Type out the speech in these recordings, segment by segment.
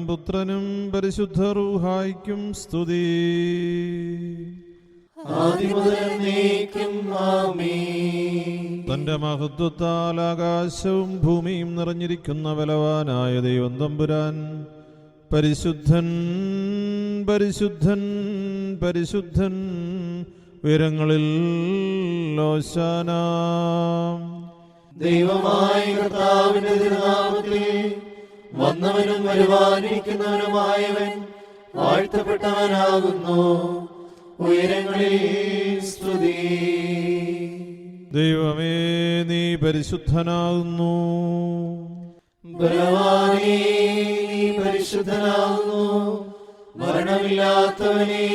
പുത്രനും പരിശുദ്ധ റൂഹായ്ക്കും സ്തുതി. തന്റെ മഹത്വത്താൽ ആകാശവും ഭൂമിയും നിറഞ്ഞിരിക്കുന്ന ബലവാനായ ദൈവം തമ്പുരാൻ പരിശുദ്ധൻ പരിശുദ്ധൻ പരിശുദ്ധൻ ഉയരങ്ങളിൽ ഹോശാന. ദൈവമായ കർത്താവിന്റെ തിരുനാമത്തിൽ വന്നവനും വരുവാനിരിക്കുന്നവനുമായവൻ വാഴ്ത്തപ്പെട്ടവനാകുന്നു. ഉയരങ്ങളിൽ സ്തുതി. ദൈവമേ, നീ പരിശുദ്ധനാകുന്നു. ബലവാനേ, നീ പരിശുദ്ധനാകുന്നു. മരണമില്ലാത്തവനേ,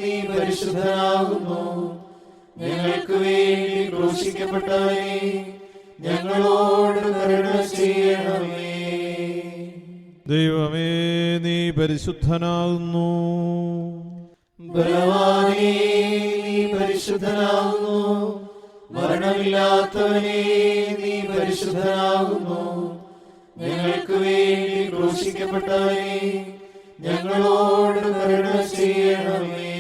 നീ പരിശുദ്ധനാകുന്നു. ഞങ്ങൾക്ക് വേണ്ടി ക്രൂശിക്കപ്പെട്ടവനേ, ഞങ്ങളോട് കരുണ ചെയ്യണമേ. ദൈവമേ, നീ പരിശുദ്ധനാകുന്നു. ബലവാനേ, നീ പരിശുദ്ധനാകുന്നു. മരണമില്ലാത്തവനേ, നീ പരിശുദ്ധനാകുന്നു. ഞങ്ങൾക്ക് വേണ്ടി ക്രൂശിക്കപ്പെട്ടവനേ, ഞങ്ങളോട് കരുണ ചെയ്യണമേ.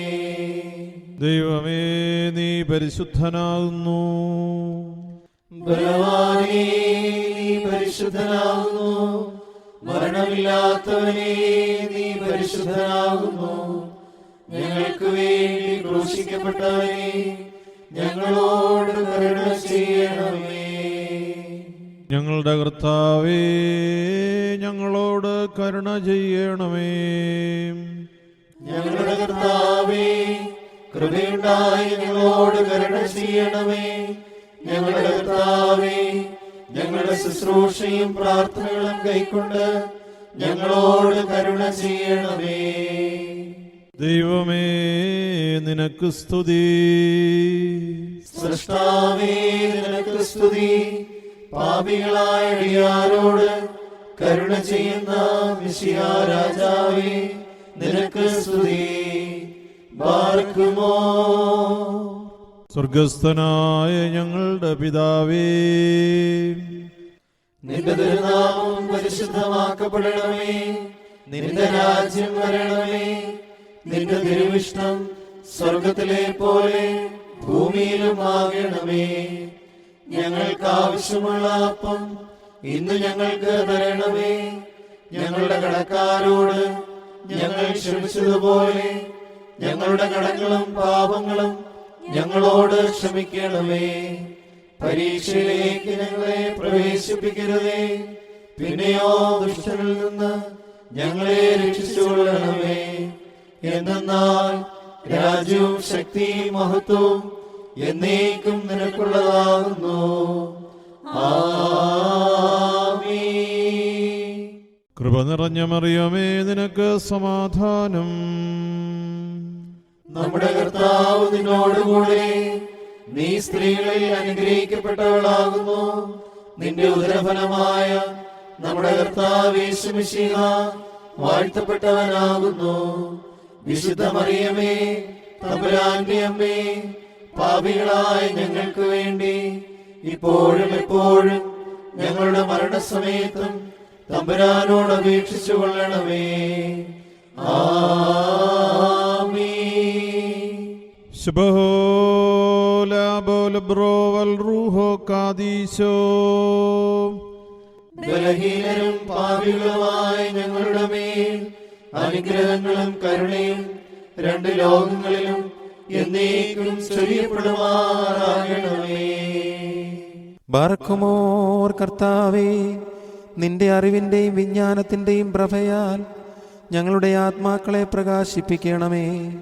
ദൈവമേ, നീ പരിശുദ്ധനാകുന്നു. ബലവാനേ, നീ പരിശുദ്ധനാകുന്നു. മരണമില്ലാത്തവനേ, നീ പരിശുദ്ധനാകുന്നു. ഞങ്ങൾക്ക് വേണ്ടി ക്രൂശിക്കപ്പെട്ടവനേ, ഞങ്ങളോട് കരുണ ചെയ്യണമേ. ഞങ്ങളുടെ കർത്താവേ, ഞങ്ങളോട് കരുണ ചെയ്യണമേ. ഞങ്ങളുടെ കർത്താവേ, കൃപയുണ്ടായി ഞങ്ങളോട് കരുണ ചെയ്യണമേ. ഞങ്ങളുടെ കർത്താവേ, ഞങ്ങളുടെ ശുശ്രൂഷയും പ്രാർത്ഥനകളും കൈക്കൊണ്ട് ഞങ്ങളോട് കരുണ ചെയ്യണമേ. ദൈവമേ, നിനക്ക് സ്തുതി. സൃഷ്ടാവേ, നിനക്ക് സ്തുതി. പാപികളായ അടിയാരോട് കരുണ ചെയ്യുന്ന മിശിഹാ രാജാവേ, നിനക്ക് സ്തുതി. ബാർക്കുമോ. സ്വർഗസ്ഥനായ ഞങ്ങളുടെ പിതാവേ, നിന്റെ തിരുനാമം പരിശുദ്ധമാക്കപ്പെടണമേ. നിന്റെ രാജ്യം വരണമേ. നിന്റെ തിരുവിഷ്ടം സ്വർഗത്തിലെ പോലെ ഭൂമിയിലും ആകണമേ. ഞങ്ങൾക്ക് ആവശ്യമുള്ള അപ്പം ഇന്ന് ഞങ്ങൾക്ക് തരണമേ. ഞങ്ങളുടെ കടക്കാരോട് ഞങ്ങൾ ക്ഷമിച്ചതുപോലെ ഞങ്ങളുടെ കടങ്ങളും പാപങ്ങളും ഞങ്ങളോട് ക്ഷമിക്കണമേ. പരീക്ഷയിലേക്ക് ഞങ്ങളെ പ്രവേശിപ്പിക്കരുതേ, പിന്നെയോ ദുഷ്ടനിൽ നിന്ന് ഞങ്ങളെ രക്ഷിച്ചുകൊള്ളണമേ. എന്തെന്നാൽ രാജ്യവും ശക്തിയും മഹത്വവും എന്നേക്കും നിനക്കുള്ളതാകുന്നു. ആമീൻ. കൃപ നിറഞ്ഞ മറിയമേ, നിനക്ക് സമാധാനം. നമ്മുടെ കർത്താവ് നിന്നോടുകൂടെ, നീ സ്ത്രീകളിൽ അനുഗ്രഹിക്കപ്പെട്ടവളാകുന്നു. നിന്റെ ഉദരഫലമായ നമ്മുടെ കർത്താവ് യേശു മിശിഹ വാഴ്ത്തപ്പെട്ടവനാകുന്നു. വിശുദ്ധ മറിയമേ, തമ്പുരാന്റെ അമ്മേ, പാപികളായ ഞങ്ങൾക്ക് വേണ്ടി ഇപ്പോഴും എപ്പോഴും ഞങ്ങളുടെ മരണസമയത്തും തമ്പുരാനോട് അപേക്ഷിച്ചു കൊള്ളണമേ. ആമീൻ. ബലഹീനരും പാപികളുമായ ഞങ്ങളുടെ മേൽ അനുഗ്രഹങ്ങളും കരുണയും രണ്ട് ലോകങ്ങളിലും എന്നേക്കും ചൊരിയപ്പെടുമാറാകണമേ. ബാറക്കുമോർ. കർത്താവേ, നിന്റെ അറിവിന്റെയും വിജ്ഞാനത്തിന്റെയും പ്രഭയാൽ ഞങ്ങളുടെ ആത്മാക്കളെ പ്രകാശിപ്പിക്കണമേ.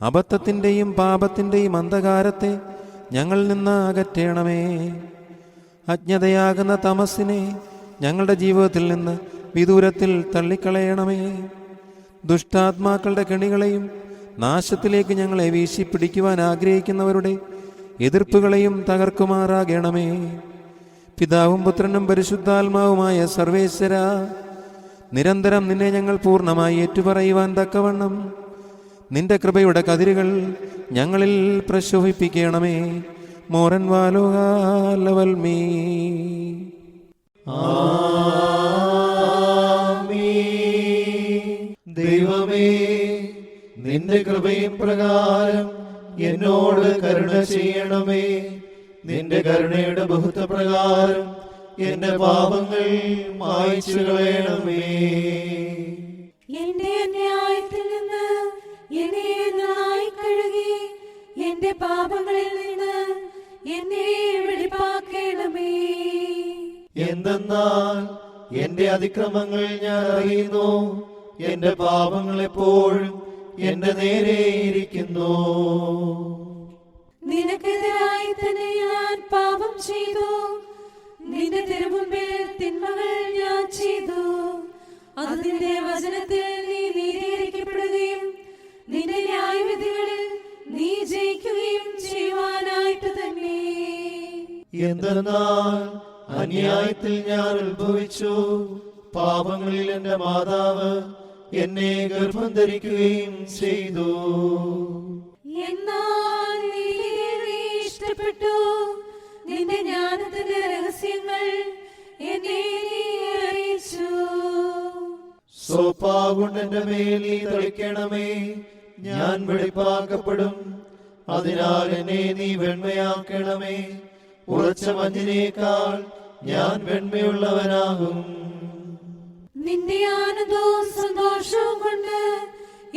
അബദ്ധത്തിന്റെയും പാപത്തിന്റെയും അന്ധകാരത്തെ ഞങ്ങളിൽ നിന്ന് അകറ്റണമേ. അജ്ഞതയാകുന്ന തമസ്സിനെ ഞങ്ങളുടെ ജീവിതത്തിൽ നിന്ന് വിദൂരത്തിൽ തള്ളിക്കളയണമേ. ദുഷ്ടാത്മാക്കളുടെ കെണികളെയും നാശത്തിലേക്ക് ഞങ്ങളെ വീശിപ്പിടിക്കുവാൻ ആഗ്രഹിക്കുന്നവരുടെ എതിർപ്പുകളെയും തകർക്കുമാറാകണമേ. പിതാവും പുത്രനും പരിശുദ്ധാത്മാവുമായ സർവേശ്വര, നിരന്തരം നിന്നെ ഞങ്ങൾ പൂർണ്ണമായി ഏറ്റുപറയുവാൻ തക്കവണ്ണം നിന്റെ കൃപയുടെ കതിരുകൾ ഞങ്ങളിൽ പ്രശോഭിപ്പിക്കണമേ. മോറൻ വാലോകാലവൽമീ. ആമീൻ. ദൈവമേ, നിന്റെ കൃപയും പ്രകാരം എന്നോട് കരുണ ചെയ്യണമേ. നിന്റെ കരുണയുടെ ബഹുത്വപ്രകാരം എന്റെ പാപങ്ങൾ മായ്ച്ചു കളയണമേ. എന്റെ അന്യായത്തിൽ നിന്ന് എന്നെ നന്നായി കഴുകി എന്റെ പാപങ്ങളിൽ നിന്ന് എന്നെ വെടിപ്പാക്കണമേ. എന്തെന്നാൽ എന്റെ അതിക്രമങ്ങൾ ഞാൻ അറിയുന്നു, എന്റെ പാപങ്ങൾ എപ്പോഴും എന്റെ നേരെ ഇരിക്കുന്നു. നിനക്കെതിരായി തന്നെ ഞാൻ പാപം ചെയ്തു, നിന്റെ തിരുമുമ്പിൽ തിന്മകൾ ഞാൻ ചെയ്തു. അതിന്റെ വചനത്തിൽ നീ നീതീകരിക്കപ്പെടുകയും നിന്റെ ന്യായവിധികളിൽ നീ ജയിക്കുകയും ചെയ്യുവാനായിട്ട് തന്നെ. എന്തെന്നാൽ അന്യായത്തിൽ ഞാൻ ഉത്ഭവിച്ചു, പാപങ്ങളിൽ എന്റെ മാതാവ് എന്നെ ഗർഭം ധരിക്കുകയും ചെയ്തു. എന്നാൽ നീതിയെ നീ ഇഷ്ടപ്പെട്ടു, നിന്റെ ജ്ഞാനത്തിന്റെ രഹസ്യങ്ങൾ എന്നെ നീ അറിയിച്ചു. സോപ്പാകൊണ്ട് എന്റെ മേൽ നീ തളിക്കണമേ, ഞാൻ വെടിപ്പാക്കപ്പെടും. അതിനാൽ എന്നെ നീ വെണ്മയാക്കണമേ, ഉറച്ച മഞ്ഞിനേക്കാൾ ഞാൻ വെണ്മയുള്ളവനാകും. നിന്റെ ആനന്ദവും സന്തോഷവും കൊണ്ട്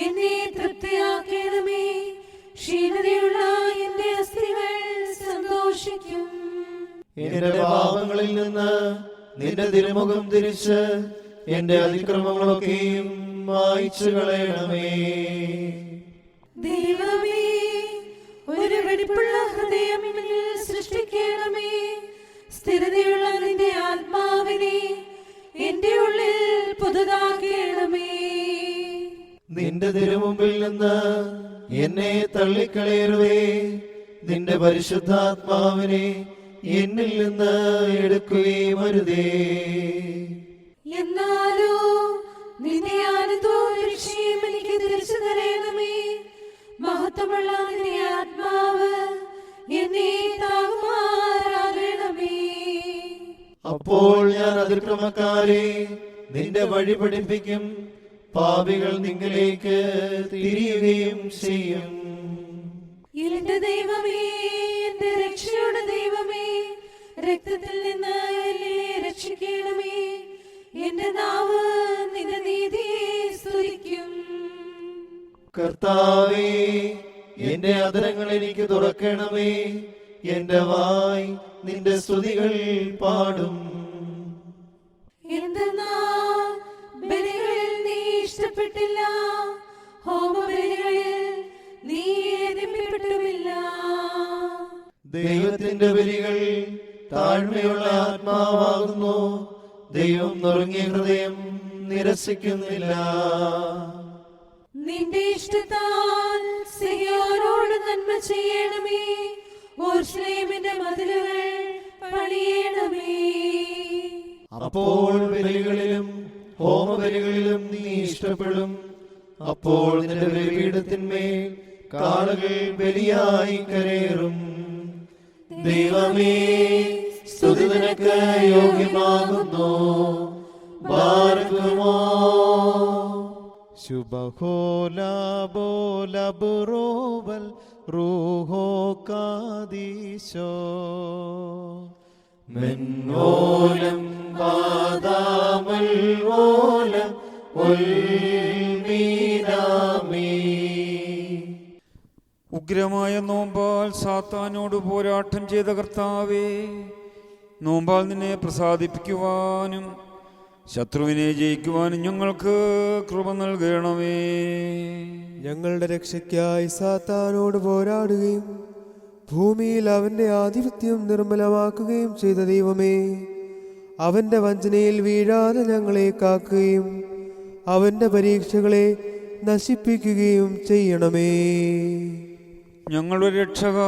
എന്നെ തൃപ്തിയാക്കണമേ. ക്ഷീണതയുള്ള എന്റെ അസ്ഥികൾ സന്തോഷിക്കും. എന്റെ പാപങ്ങളിൽ നിന്ന് നിന്റെ തിരുമുഖം തിരിച്ച് എന്റെ അതിക്രമങ്ങളൊക്കെയും മായ്ച്ചു കളയണമേ. ദൈവമേ, ഒരു വെടിപ്പുള്ള ഹൃദയം എന്നിൽ സൃഷ്ടിക്കണമേ. സ്ഥിരതയുള്ള നിന്റെ ആത്മാവിനെ എന്റെ ഉള്ളിൽ പുതുതാക്കണമേ. നിന്റെ തിരുമുമ്പിൽ നിന്ന് എന്നെ തള്ളിക്കളയരുതേ, നിന്റെ പരിശുദ്ധാത്മാവിനെ എന്നിൽ നിന്ന് എടുക്കുകയും അരുതേ. എന്നാലോ നിന്റെ ആനന്ദവും രക്ഷയും എനിക്ക് തിരിച്ചു തരണമേ. മഹത്വമുള്ള നിന്റെ ആത്മാവ് എന്നെ താങ്ങുമാറാകണമേ. അപ്പോൾ ഞാൻ അതിക്രമക്കാരെ നിന്റെ വഴി പഠിപ്പിക്കും, പാപികൾ നിങ്ങളിലേക്ക് തിരിയുകയും ചെയ്യും. എന്റെ ദൈവമേ, എന്റെ രക്ഷയുടെ ദൈവമേ, രക്തത്തിൽ നിന്ന് എന്നെ രക്ഷിക്കണമേ. എന്റെ നാവ് നിന്റെ നീതിയെ സ്തുതിക്കും. കർത്താവേ, എന്റെ അധരങ്ങൾ എനിക്ക് തുറക്കണമേ, എന്റെ വായ് നിന്റെ സ്തുതികൾ പാടും. എന്തെന്നാൽ ബലികളിൽ നീ ഇഷ്ടപ്പെട്ടില്ല, ഹോമബലികളിൽ നീ ഏതിപ്പെട്ടുമില്ല. ദൈവത്തിന്റെ ബലികൾ താഴ്മയുള്ള ആത്മാവാകുന്നു, ദൈവം നുറുങ്ങിയ ഹൃദയം നിരസിക്കുന്നില്ല. നിന്റെ ഇഷ്ടത്താൽ സിയോനോട് നന്മ ചെയ്യണമേ. യെരൂശലേമിന്റെ മതിലുകൾ പണിയണമേ. അപ്പോൾ ബലികളിലും ഹോമബലികളിലും നീ ഇഷ്ടപ്പെടും. അപ്പോൾ നിന്റെ ബലിപീഠത്തിന്മേൽ കാളകൾ ബലിയായി കരയേറും. ദൈവമേ, സ്തുതി നിനക്ക് യോഗ്യമാകുന്നു. ബാരക്കുമോ ശുഭഹോലാബോലബുറോവൽ റൂഹോ കാദീശോ മെന്നോലം ബാദാമൽ ഓലം ഉൽമീനാമീ. ഉഗ്രമായ നോമ്പാൽ സാത്താനോട് പോരാട്ടം ചെയ്ത കർത്താവേ, നോമ്പാൽ നിന്നെ പ്രസാദിപ്പിക്കുവാനും ശത്രുവിനെ ജയിക്കുവാനും ഞങ്ങൾക്ക് കൃപ നൽകണമേ. ഞങ്ങളുടെ രക്ഷയ്ക്കായി സാത്താനോട് പോരാടുകയും ഭൂമിയിൽ അവന്റെ ആധിപത്യം നിർമ്മലമാക്കുകയും ചെയ്ത ദൈവമേ, അവന്റെ വഞ്ചനയിൽ വീഴാതെ ഞങ്ങളെ കാക്കുകയും അവന്റെ പരീക്ഷകളെ നശിപ്പിക്കുകയും ചെയ്യണമേ. ഞങ്ങളുടെ രക്ഷക,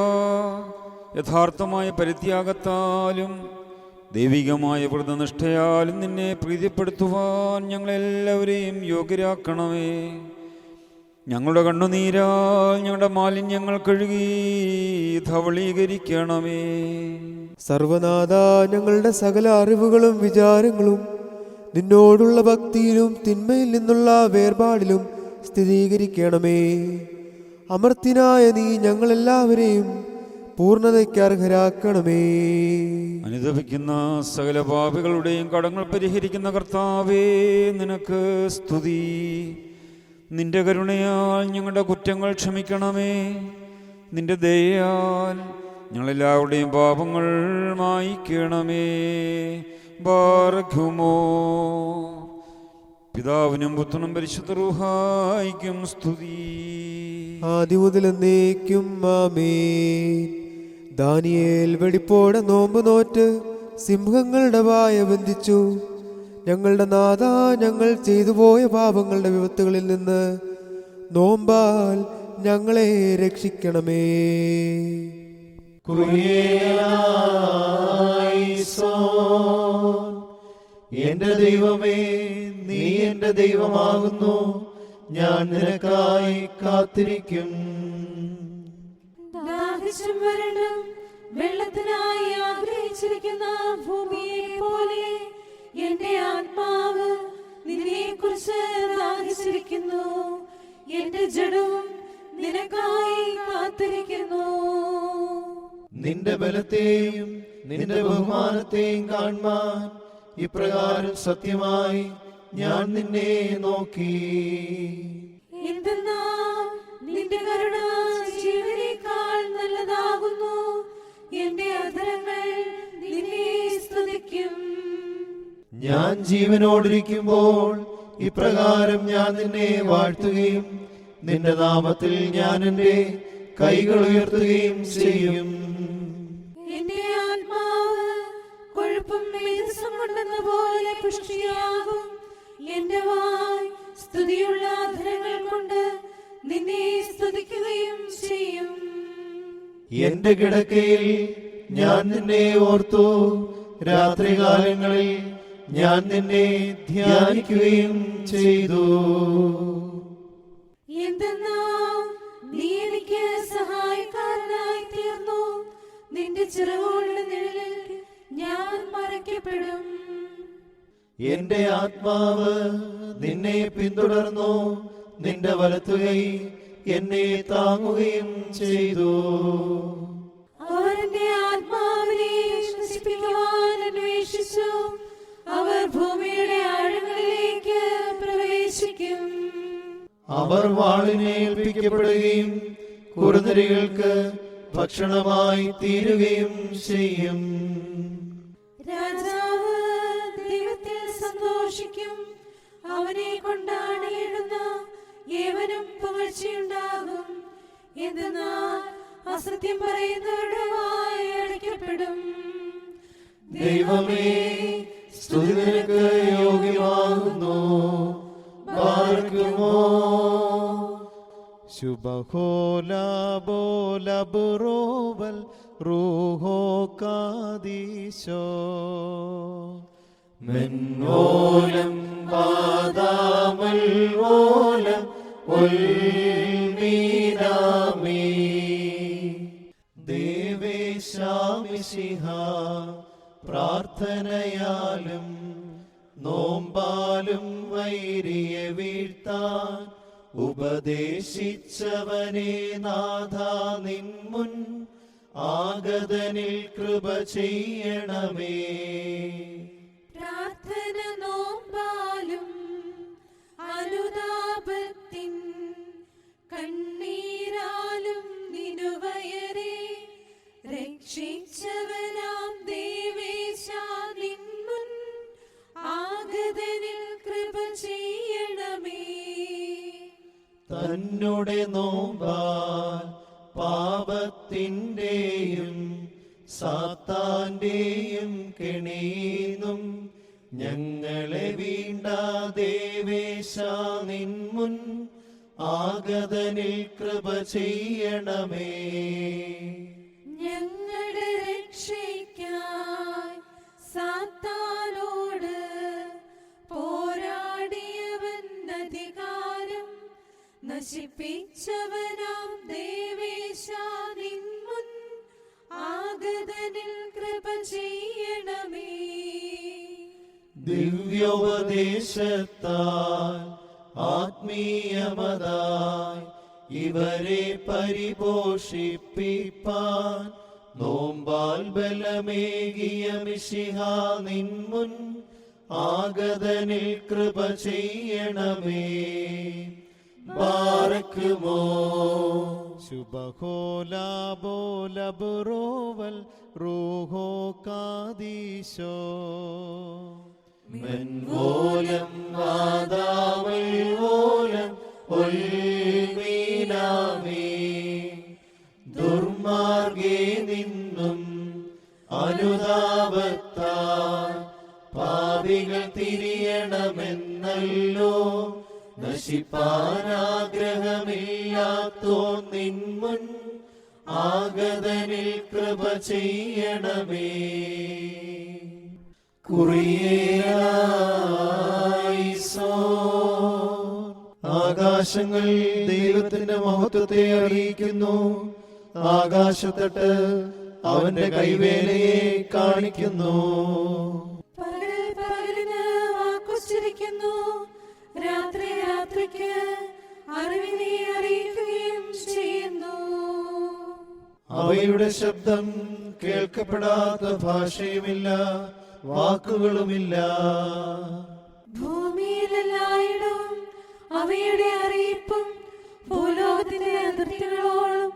യഥാർത്ഥമായ പരിത്യാഗത്താലും ദൈവികമായ വ്രതനിഷ്ഠയാലും നിന്നെ പ്രീതിപ്പെടുത്തുവാൻ ഞങ്ങളെല്ലാവരെയും യോഗ്യരാക്കണമേ. ഞങ്ങളുടെ കണ്ണുനീരാൽ ഞങ്ങളുടെ മാലിന്യങ്ങൾ കഴുകി ധവളീകരിക്കണമേ. സർവനാഥ, ഞങ്ങളുടെ സകല അറിവുകളും വിചാരങ്ങളും നിന്നോടുള്ള ഭക്തിയിലും തിന്മയിൽ നിന്നുള്ള വേർപാടിലും സ്ഥിരീകരിക്കണമേ. അമർത്യനായ നീ ഞങ്ങളെല്ലാവരെയും പൂർണ്ണതയ്ക്ക് അർഹരാക്കണമേ. അനുദപിക്കുന്ന സകല പാപികളുടെയും കടങ്ങൾ പരിഹരിക്കുന്ന കർത്താവേ, നിനക്ക് സ്തുതി. നിന്റെ കരുണയാൽ ഞങ്ങളുടെ കുറ്റങ്ങൾ ക്ഷമിക്കണമേ. നിന്റെ ദയയാൽ ഞങ്ങളെല്ലാവരുടെയും പാപങ്ങൾ മായിക്കണമേ. ബാറഖുമോ. പിതാവിനും പുത്രനും പരിശുദ്ധ റൂഹായിക്കും സ്തുതി. ആദ്യം മുതൽ എന്നേക്കും ആമേൻ. ദാനിയേൽ വെടിപ്പോടെ നോമ്പ് നോറ്റ് സിംഹങ്ങളുടെ വായ ബന്ധിച്ചു. ഞങ്ങളുടെ നാഥ, ഞങ്ങൾ ചെയ്തു പോയ പാപങ്ങളുടെ വിപത്തുകളിൽ നിന്ന് നോമ്പാൽ ഞങ്ങളെ രക്ഷിക്കണമേ. എന്റെ ദൈവമേ, നീ എന്റെ ദൈവമാകുന്നു. ഞാൻ നിനക്കായി കാത്തിരിക്കും. ദാഹിച്ചും വരണ്ടും വെള്ളത്തിനായി ആഗ്രഹിച്ചിരിക്കുന്ന ഭൂമിയെ പോലെ എന്റെ ആത്മാവ് നിന്നെക്കുറിച്ച് ദാഹിച്ചിരിക്കുന്നു. എന്റെ ജഡവും നിനക്കായി കാത്തിരിക്കുന്നു. നിന്റെ ബലത്തെയും നിന്റെ ബഹുമാനത്തെയും കാണുവാൻ ഇപ്രകാരം സത്യമായി ഞാൻ നിന്നെ നോക്കി. എന്തെന്നാൽ നിന്റെ കരുണ ജീവനേക്കാൾ നല്ലതാകുന്നു. എന്റെ അധരങ്ങൾ നിന്നെ സ്തുതിക്കും. ഞാൻ ജീവനോടിരിക്കുമ്പോൾ ഇപ്രകാരം ഞാൻ നിന്നെ വാഴ്ത്തുകയും നിന്റെ നാമത്തിൽ ഞാൻ എന്റെ കൈകൾ ഉയർത്തുകയും ചെയ്യും. എന്റെ ആത്മാവ് കൊഴുപ്പും മേധസ്സും കൊണ്ടെന്ന പോലെ പുഷ്ടിയാകും. എന്റെ വായ് സ്തുതിയുള്ള അധരങ്ങൾ കൊണ്ട് നിന്നെ സ്തുതിക്കുകയും ചെയ്യും. എന്റെ കിടക്കയിൽ ഞാൻ നിന്നെ ഓർത്തു. രാത്രികാലങ്ങളിൽ ഞാൻ നിന്നെ ധ്യാനിക്കുകയും ചെയ്തു. എന്തെന്നാൽ നീ എനിക്ക് സഹായക്കാരനായി തീർന്നു. നിന്റെ ചിറകുകളുടെ നിഴലിൽ ഞാൻ മറയ്ക്കപ്പെടും. എന്റെ ആത്മാവ് നിന്നെ പിന്തുടർന്നു. നിന്റെ വലത്തുകൈ എന്നെ താങ്ങുകയും ചെയ്തു. അവർ എന്റെ ആത്മാവിനെ നശിപ്പിക്കുവാൻ അന്വേഷിച്ചു. അവർ ഭൂമിയുടെ ആഴങ്ങളിലേക്ക് പ്രവേശിക്കും. അവർ വാളിനെ ഏൽപ്പിക്കപ്പെടുകയും കുറുനരികൾക്ക് ഭക്ഷണമായി തീരുകയും ചെയ്യും. രാജാവ് ദൈവത്തിൽ സന്തോഷിക്കും. അവനെ കൊണ്ടാടിയിടുന്ന ഏവനും പുകഴ്ചയുണ്ടാകും. എന്തെന്നാൽ അസത്യം പറയുന്നവരുടെ വായ് അടയ്ക്കപ്പെടും. ദൈവമേ, സ്തുതി നിനക്ക് യോഗ്യമാകുന്നു. പാർക്കുമോ ശുഭഹോലാബോലബുറോവൽ റൂഹോ കാദീശോ മെന്നോലം പാദാമൽ ഓലം ഉൽമീനാമീ ദേവേശാമിശിഹ പ്രാർത്ഥനയാലും നോമ്പാലും വൈരിയെ വീഴ്ത്താൻ ഉപദേശിച്ചവനെ നാഥ നിൻമുൻ ആഗതനിൽ കൃപ ചെയ്യണമേ. പ്രാർത്ഥന നോമ്പാലും അനുതാപത്തിൻ കണ്ണീരാലും നിനുവയരെ രക്ഷിച്ചവനാം ദേവേശ നിൻമുൻ ആഗതനിൽ കൃപ ചെയ്യണമേ. തന്നുടെ നോമ്പാൽ പാപത്തിൻ്റെയും സാത്താന്റെയും കെണിയിന്നും ഞങ്ങളെ വീണ്ട ദേവേശ നിൻമുൻ ആഗതനിൽ കൃപ ചെയ്യണമേ. ഞങ്ങളുടെ രക്ഷയ്ക്കായി സാത്താനോട് പോരാടിയവൻ അധികാരം നശിപ്പിച്ചവനാം ദേവേശ നിൻമുൻ ആഗതനിൽ കൃപ ചെയ്യണമേ. ദിവ്യോപദേശത്താൽ ആത്മീയമതായി ഇവരെ പരിപോഷിപ്പിപ്പാൻ നോമ്പാൽ ബലമേകിയ മിശിഹാ നിൻമുൻ ആഗതനിൽ കൃപ ചെയ്യണമേ. ബാറക്കുമോ ശുഭഹോലാബോലബുറോവൽ റൂഹോ കാദീശോ മെൻവോലം വാദാമൽവോലം ഒൽമീനാമേ. ദുർമാർഗേ നിന്നും അനുതാപത്താൽ പാപികൾ തിരിയണമെന്നല്ലോ നശിപ്പാനാഗ്രഹമില്ലാത്തോ നിൻമുൻ ആഗതനിൽ കൃപ ചെയ്യണമേ. ആകാശങ്ങൾ ദൈവത്തിന്റെ മഹത്വത്തെ അറിയിക്കുന്നു, ആകാശത്തട്ട് അവന്റെ കൈവേലയെ കാണിക്കുന്നു. പകൽ പകലിന് വാക്കുച്ചരിക്കുന്നു, രാത്രി രാത്രിക്ക് അറിവിനെ അറിയിക്കുകയും ചെയ്യുന്നു. അവയുടെ ശബ്ദം കേൾക്കപ്പെടാത്ത ഭാഷയുമില്ല, വാക്കുകളുമില്ല. ഭൂമിയിലെല്ലായിടവും അവയുടെ അറിയിപ്പും ഭൂലോകത്തിന്റെ അതിർത്തികളോളം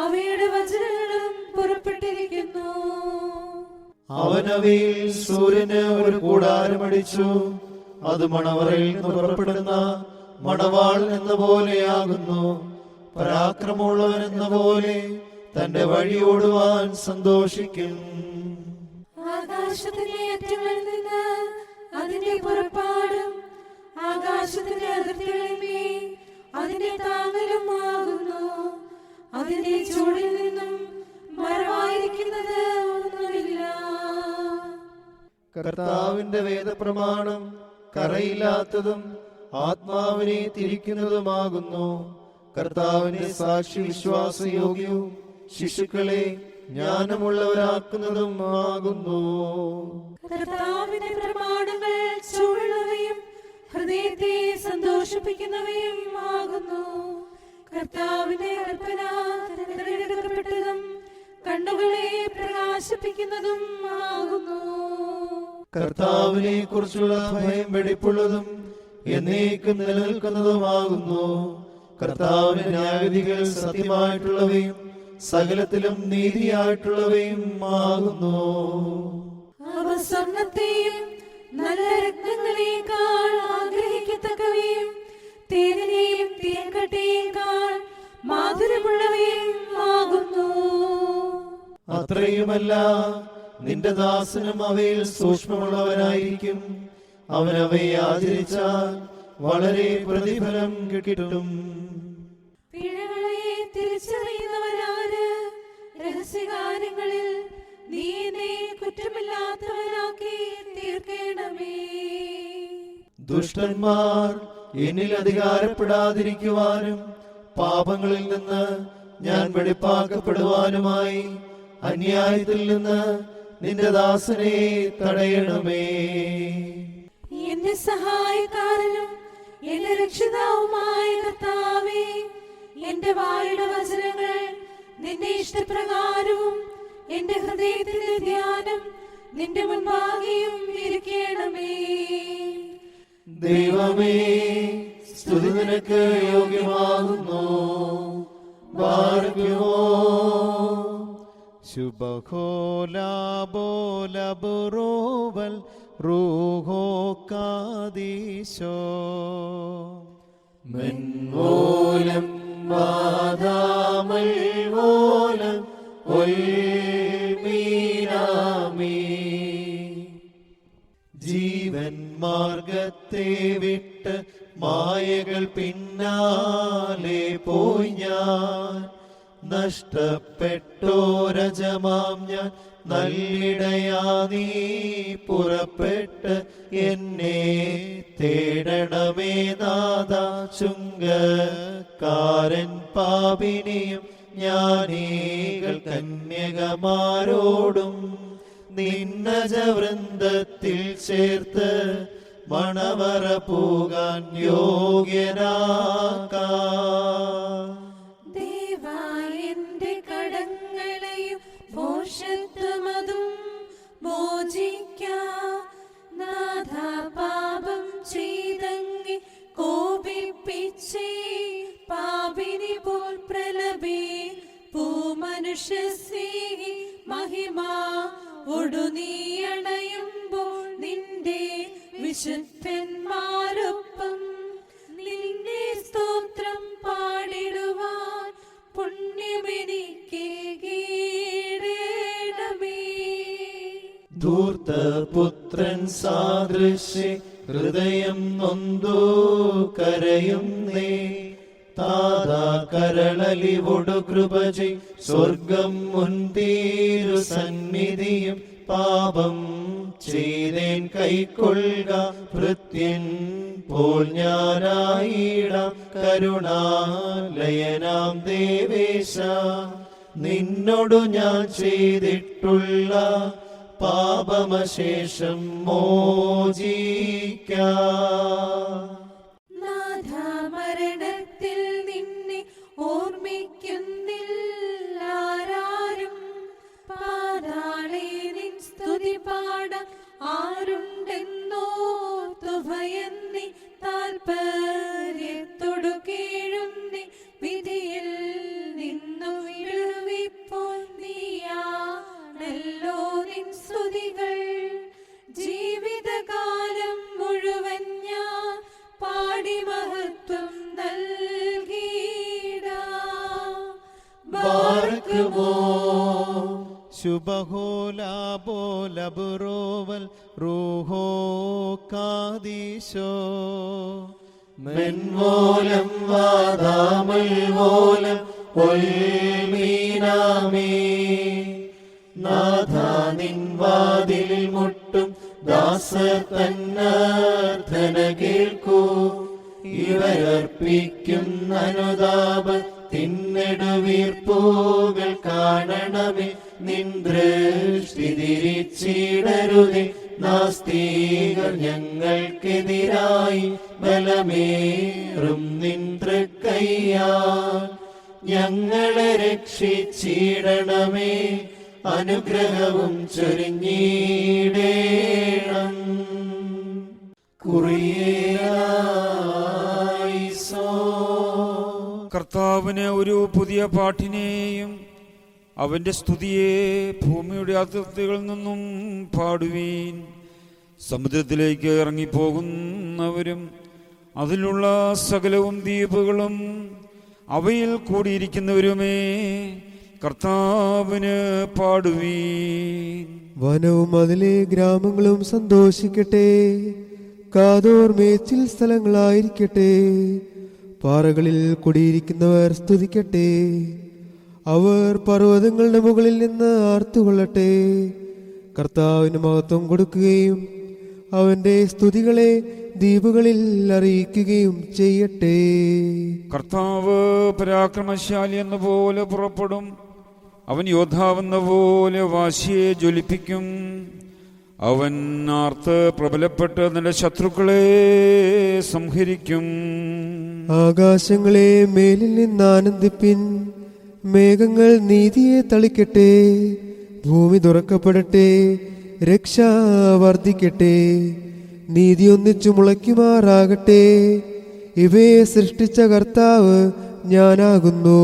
അവയുടെ വചനങ്ങളും പുറപ്പെട്ടിരിക്കുന്നു. അവനവയിൽ സൂര്യന് ഒരു കൂടാരമടിച്ചു, അത് മണവറയിൽ നിന്ന് പുറപ്പെടുന്ന മണവാൾ എന്ന പോലെയാകുന്നു. പരാക്രമമുള്ളവൻ എന്ന പോലെ തന്റെ വഴിയോടുവാൻ സന്തോഷിക്കും. ആകാശത്തിന്റെ അറ്റങ്ങളിൽ നിന്ന് അതിന്റെ പുറപ്പാടും ആകാശത്തിന്റെ അതിർത്തികളിലെ അതിന്റെ താങ്ങലും ആകുന്നു. അതിന്റെ ചൂടിൽ നിന്നും മറവായിരിക്കുന്നത് ഒന്നുമില്ല. കർത്താവിന്റെ വേദപ്രമാണം കറയില്ലാത്തതും ആത്മാവിനെ തിരിക്കുന്നതുമാകുന്നു. കർത്താവിന്റെ സാക്ഷി വിശ്വാസയോഗ്യവും ശിശുക്കളെ ജ്ഞാനമുള്ളവരാക്കുന്നതും ആകുന്നു. കർത്താവിന്റെ പ്രമാണങ്ങൾ ചൂടുള്ളവയും ഹൃദയത്തെ സന്തോഷിപ്പിക്കുന്നവയും ആകുന്നു. കർത്താവിന്റെ കൽപ്പന തിരഞ്ഞെടുക്കപ്പെട്ടതും കണ്ണുകളെ പ്രകാശിപ്പിക്കുന്നതും ആകുന്നു. കർത്താവിനെ കുറിച്ചുള്ള ഭയം വെടിപ്പുള്ളതും എന്നേക്കും നിലനിൽക്കുന്നതുമാകുന്നു. കർത്താവിന്റെ ന്യായവിധികൾ സത്യമായിട്ടുള്ളവയും സകലത്തിലും നീതിയായിട്ടുള്ളവയും ആകുന്നു. അവ സ്വർണ്ണത്തെയും നല്ല രത്നങ്ങളെക്കാൾ ആഗ്രഹിക്കത്തക്കവയും തേനിനെയും തേൻകട്ടയേക്കാൾ മാധുര്യമുള്ളവയും ആകുന്നു. അത്രയുമല്ല, നിന്റെ ദാസനും അവയിൽ സൂക്ഷ്മമുള്ളവനായിരിക്കും. അവൻ അവയെ ആചരിച്ചാൽ വളരെ പ്രതിഫലം കിട്ടും. പിഴകളെ തിരിച്ചറിയുന്നവരാര്? രഹസ്യകാര്യങ്ങളിൽ നീ എന്നെ കുറ്റമില്ലാത്തവനാക്കി തീർക്കണമേ. ദുഷ്ടന്മാർ എന്നിൽ അധികാരപ്പെടാതിരിക്കുവാനും പാപങ്ങളിൽ നിന്ന് ഞാൻ വെടിപ്പാക്കപ്പെടുവാനുമായി അന്യായത്തിൽ നിന്ന് നിന്റെ ദാസനെ തടയണമേ. എന്റെ സഹായക്കാരനും എന്റെ രക്ഷിതാവുമായ കർത്താവേ, എന്റെ വായുടെ വചനങ്ങൾ നിന്റെ ഇഷ്ടപ്രകാരവും എന്റെ ഹൃദയത്തിന്റെ ധ്യാനം നിന്റെ മുൻപാകെയും ഇരിക്കണമേ. ദൈവമേ, സ്തുതി നിനക്ക് യോഗ്യമാകുന്നു. ബാറക്കുമോ ശുഭഹോലാബോലബുറോവൽ റൂഹോ കാദീശോ മെൻവോലം വാദാമൽവോലം ഒൽമീനാമേ. ജീവൻ മാർഗത്തെ വിട്ട് മായകൾ പിന്നാലെ പോയി ഞാൻ. നഷ്ടപ്പെട്ടോരജമാം ഞാൻ നല്ലിടയാ നീ പുറപ്പെട്ട് എന്നെ തേടണമേ നാഥാ. ചുങ്കക്കാരൻ പാപിനിയും ജ്ഞാനികൾ കന്യകമാരോടും നിന്നജവൃന്ദത്തിൽ ചേർത്ത് മണവറ പോകാൻ യോഗ്യനാക്കാം. ദേവായ എന്റെ കടങ്ങളെയും ഭോഷത്വമതും മോചിക്കാം. നാഥ പാപം ചെയ്തങ്ങി കോപിപ്പിച്ചേ പാപിനി പോൽ പ്രലപേ പൂമനുഷ്യ സ്നേഹി മഹിമാ ഒടുനീയണയുമ്പോൾ നിന്റെ വിശുദ്ധന്മാരൊപ്പം നിന്റെ സ്തോത്രം പാടിടുവാൻ പുണ്യമെനിക്ക് കീഴേണമേ. ധൂർത്തപുത്രൻ സാദൃശ്യ ഹൃദയം നൊന്തു കരയുന്നേ. താതാ കരളലിവൊടു കൃപചി സ്വർഗം മുൻതീരു സന്നിധിയും പാപം ചെയ്തേൻ കൈക്കൊള്ളുക ഭൃത്യൻ പോൽ ഞാനായിടാം. കരുണാലയനാം ദേവേശ നിന്നോടു ഞാൻ ചെയ്തിട്ടുള്ള പാപമശേഷം മോചിക്കാം. നാഥ മരണത്തിൽ നിന്നെ ഓർമ്മിക്കുന്നില്ലാരും. പാതാളേ നിൻ സ്തുതി പാടാൻ ആരുണ്ടെന്നോർത്തു ഭയന്നി താൽപര്യത്തോടു കീഴുന്നി വിധിയിൽ നിന്നു വിടുവിപ്പോൾ നീയാണല്ലോ നിൻ സ്തുതികൾ. ജീവിതകാലം മുഴുവൻ ഞാൻ പാടി മഹത്വം നൽകിയിടാം. ബാർക്കുമോ ശുഭഹോലാബോലബുറോവൽ റൂഹോ കാദീശോ. മെൻവോലം വാദാമൽവോലം ഒൽമീനാമേ. നാഥ നിൻ വാതിലിൽ മുട്ടും ദാസർ തന്നർത്ഥന കേൾക്കൂ. ഇവരർപ്പിക്കും അനുതാപത്തിന്നെടുവീർപ്പുകൾ കാണണമേ. നിൻ ദൃഷ്ടി തിരിച്ചിടരുതേ. നാസ്തികർ ഞങ്ങൾക്കെതിരായി ബലമേറും നിൻ തൃക്കൈയാൽ ഞങ്ങളെ രക്ഷിച്ചിടണമേ. അനുഗ്രഹവും ചൊരിഞ്ഞിടേണം. കർത്താവിന് ഒരു പുതിയ പാട്ടിനെയും അവന്റെ സ്തുതിയെ ഭൂമിയുടെ അതിർത്തികളിൽ നിന്നും പാടുവീൻ. സമുദ്രത്തിലേക്ക് ഇറങ്ങിപ്പോകുന്നവരും അതിലുള്ള സകലവും ദ്വീപുകളും അവയിൽ കൂടിയിരിക്കുന്നവരുമേ കർത്താവിന് പാടുവീൻ. വനവും അതിലെ ഗ്രാമങ്ങളും സന്തോഷിക്കട്ടെ. കാതോർ മേച്ചിൽ സ്ഥലങ്ങളായിരിക്കട്ടെ. പാറകളിൽ കുടിയിരിക്കുന്നവർ സ്തുതിക്കട്ടെ. അവർ പർവ്വതങ്ങളുടെ മുകളിൽ നിന്ന് ആർത്തുകൊള്ളട്ടെ. കർത്താവിന് മഹത്വം കൊടുക്കുകയും അവന്റെ സ്തുതികളെ ദ്വീപുകളിൽ അറിയിക്കുകയും ചെയ്യട്ടെ. കർത്താവ് പരാക്രമശാലി എന്ന പോലെ പുറപ്പെടും. അവൻ യോദ്ധാവെന്ന പോലെ വാശിയെ ജ്വലിപ്പിക്കും. അവൻ ആർത്ത് പ്രബലപ്പെട്ട് നിന്റെ ശത്രുക്കളെ സംഹരിക്കും. ആകാശങ്ങളെ മേലിൽ നിന്ന് ആനന്ദിപ്പിൻ. മേഘങ്ങൾ നീതിയെ തളിക്കട്ടെ. ഭൂമി തുറക്കപ്പെടട്ടെ. രക്ഷ വർദ്ധിക്കട്ടെ. നീതി ഒന്നിച്ചു മുളയ്ക്കുമാറാകട്ടെ. ഇവയെ സൃഷ്ടിച്ച കർത്താവ് ഞാനാകുന്നു.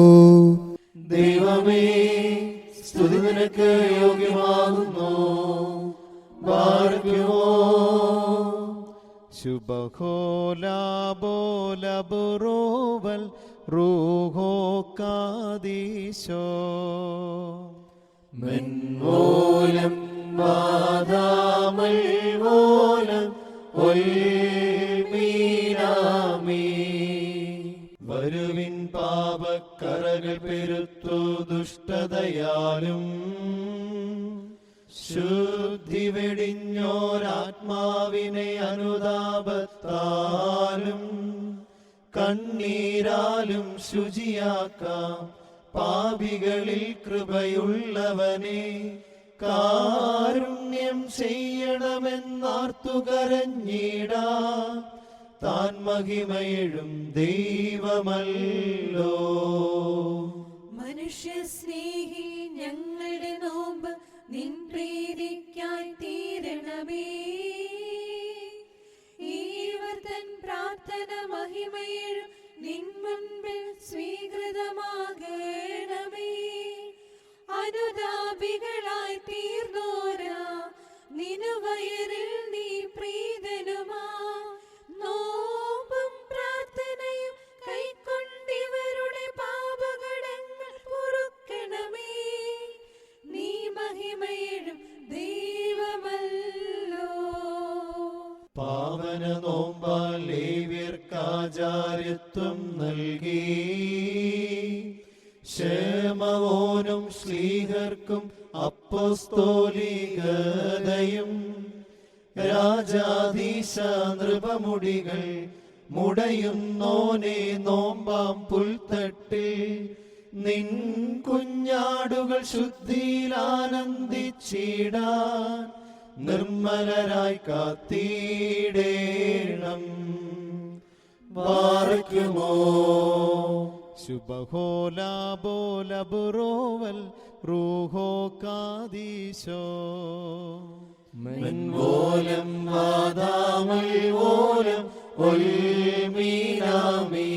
ദൈവമേ സ്തുതി നിനക്ക് യോഗ്യമാകുന്നു. ബാർക്കുമോ ശുഭഹോലാബോലബുറോവൽ റൂഹോ കാദീശോ. മെൻവോലം വാദാമൽവോലം ഒൽമീനാമേ. വരുവിൻ പാപക്കറകൾ പെരുത്തു ദുഷ്ടതയാലും ശുദ്ധി വെടിഞ്ഞോരാത്മാവിനെ അനുതാപത്താലും കണ്ണീരാലും ശുചിയാക്കാം. പാപികളിൽ കൃപയുള്ളവനെ കാരുണ്യം ചെയ്യണമെന്നാർത്തുകരഞ്ഞിടാ താൻ മഹിമയിടും ദൈവമല്ലോ. മനുഷ്യ സ്നേഹി ഞങ്ങളുടെ നോമ്പ് നിൻ പ്രീതിക്കായി തീരണമേ. ഈവർത്തൻ പ്രാർത്ഥന മഹിമയിടും നിൻ മുൻപിൽ സ്വീകൃതമാകണമേ. അനുതാപികളായി തീർന്നോരാ നിനുവയറിൽ നീ പ്രീതനുമാ. നോമ്പും പ്രാർത്ഥനയും കൈക്കൊണ്ടിവരുടെ പാപകടങ്ങൾ പൊറുക്കണമേ. നീ മഹിമയിടും ദൈവമല്ലോ. പാവന നോമ്പാൽ ലേവ്യർക്കാചാര്യത്വം നൽകി ശേമവോനും ശ്ലീഹർക്കും അപ്പോസ്തോലികതയും രാജാധീശ നൃപമുടികൾ മുടയുന്നോനെ നോമ്പാം പുൽത്തട്ടിൽ നിൻ കുഞ്ഞാടുകൾ ശുദ്ധിയിൽ ആനന്ദിച്ചിടാൻ നിർമ്മലരായി കാത്തിടേണം. ബാറക്കുമോ ശുഭഹോലാബോലബുറോവൽ റൂഹോ കാദീശോ മൻവോലം വാദാമൽ വോലം ഒൽമീനാമീ.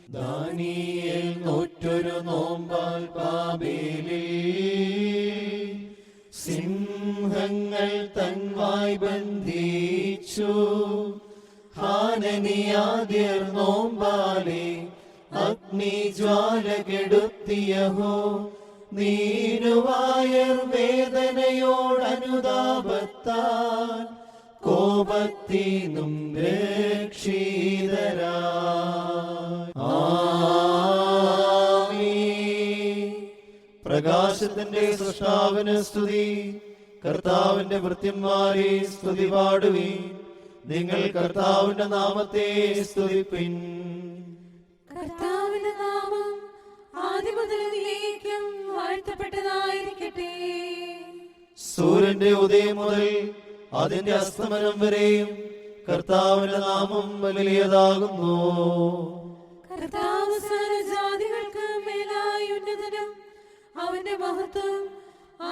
ദാനിയേൽ നോറ്റൊരു നോമ്പാൽ ബാബേലിൽ സിംഹങ്ങൾ തൻവായ് ബന്ധിച്ചു. ഹാനനിയാദ്യർ നോമ്പാലെ അഗ്നിജ്വാല കെടുത്തിയഹോ. നീനുവായർ വേദനയോടനുതാപത്താൽ കോപത്തിനും രക്ഷിതരായി. ആമീൻ. പ്രകാശത്തിന്റെ സൃഷ്ടാവിന് സ്തുതി. കർത്താവിന്റെ ഭൃത്യന്മാരെ സ്തുതി പാടുവീൻ. നിങ്ങൾ കർത്താവിന്റെ നാമത്തെ സ്തുതിപ്പിൻ. കർത്താവിന്റെ നാമം ആദിമുതലേക്കും വാഴ്ത്തപ്പെട്ടതായിരിക്കട്ടെ. സൂര്യന്റെ ഉദയം മുതൽ അതിന്റെ അസ്തമനം വരെയും കർത്താവിന്റെ നാമം വലിയതാകുന്നു. കർത്താവ് സർവ്വജാതികൾക്ക് മേലായി ഉന്നതനും അവന്റെ മഹത്വം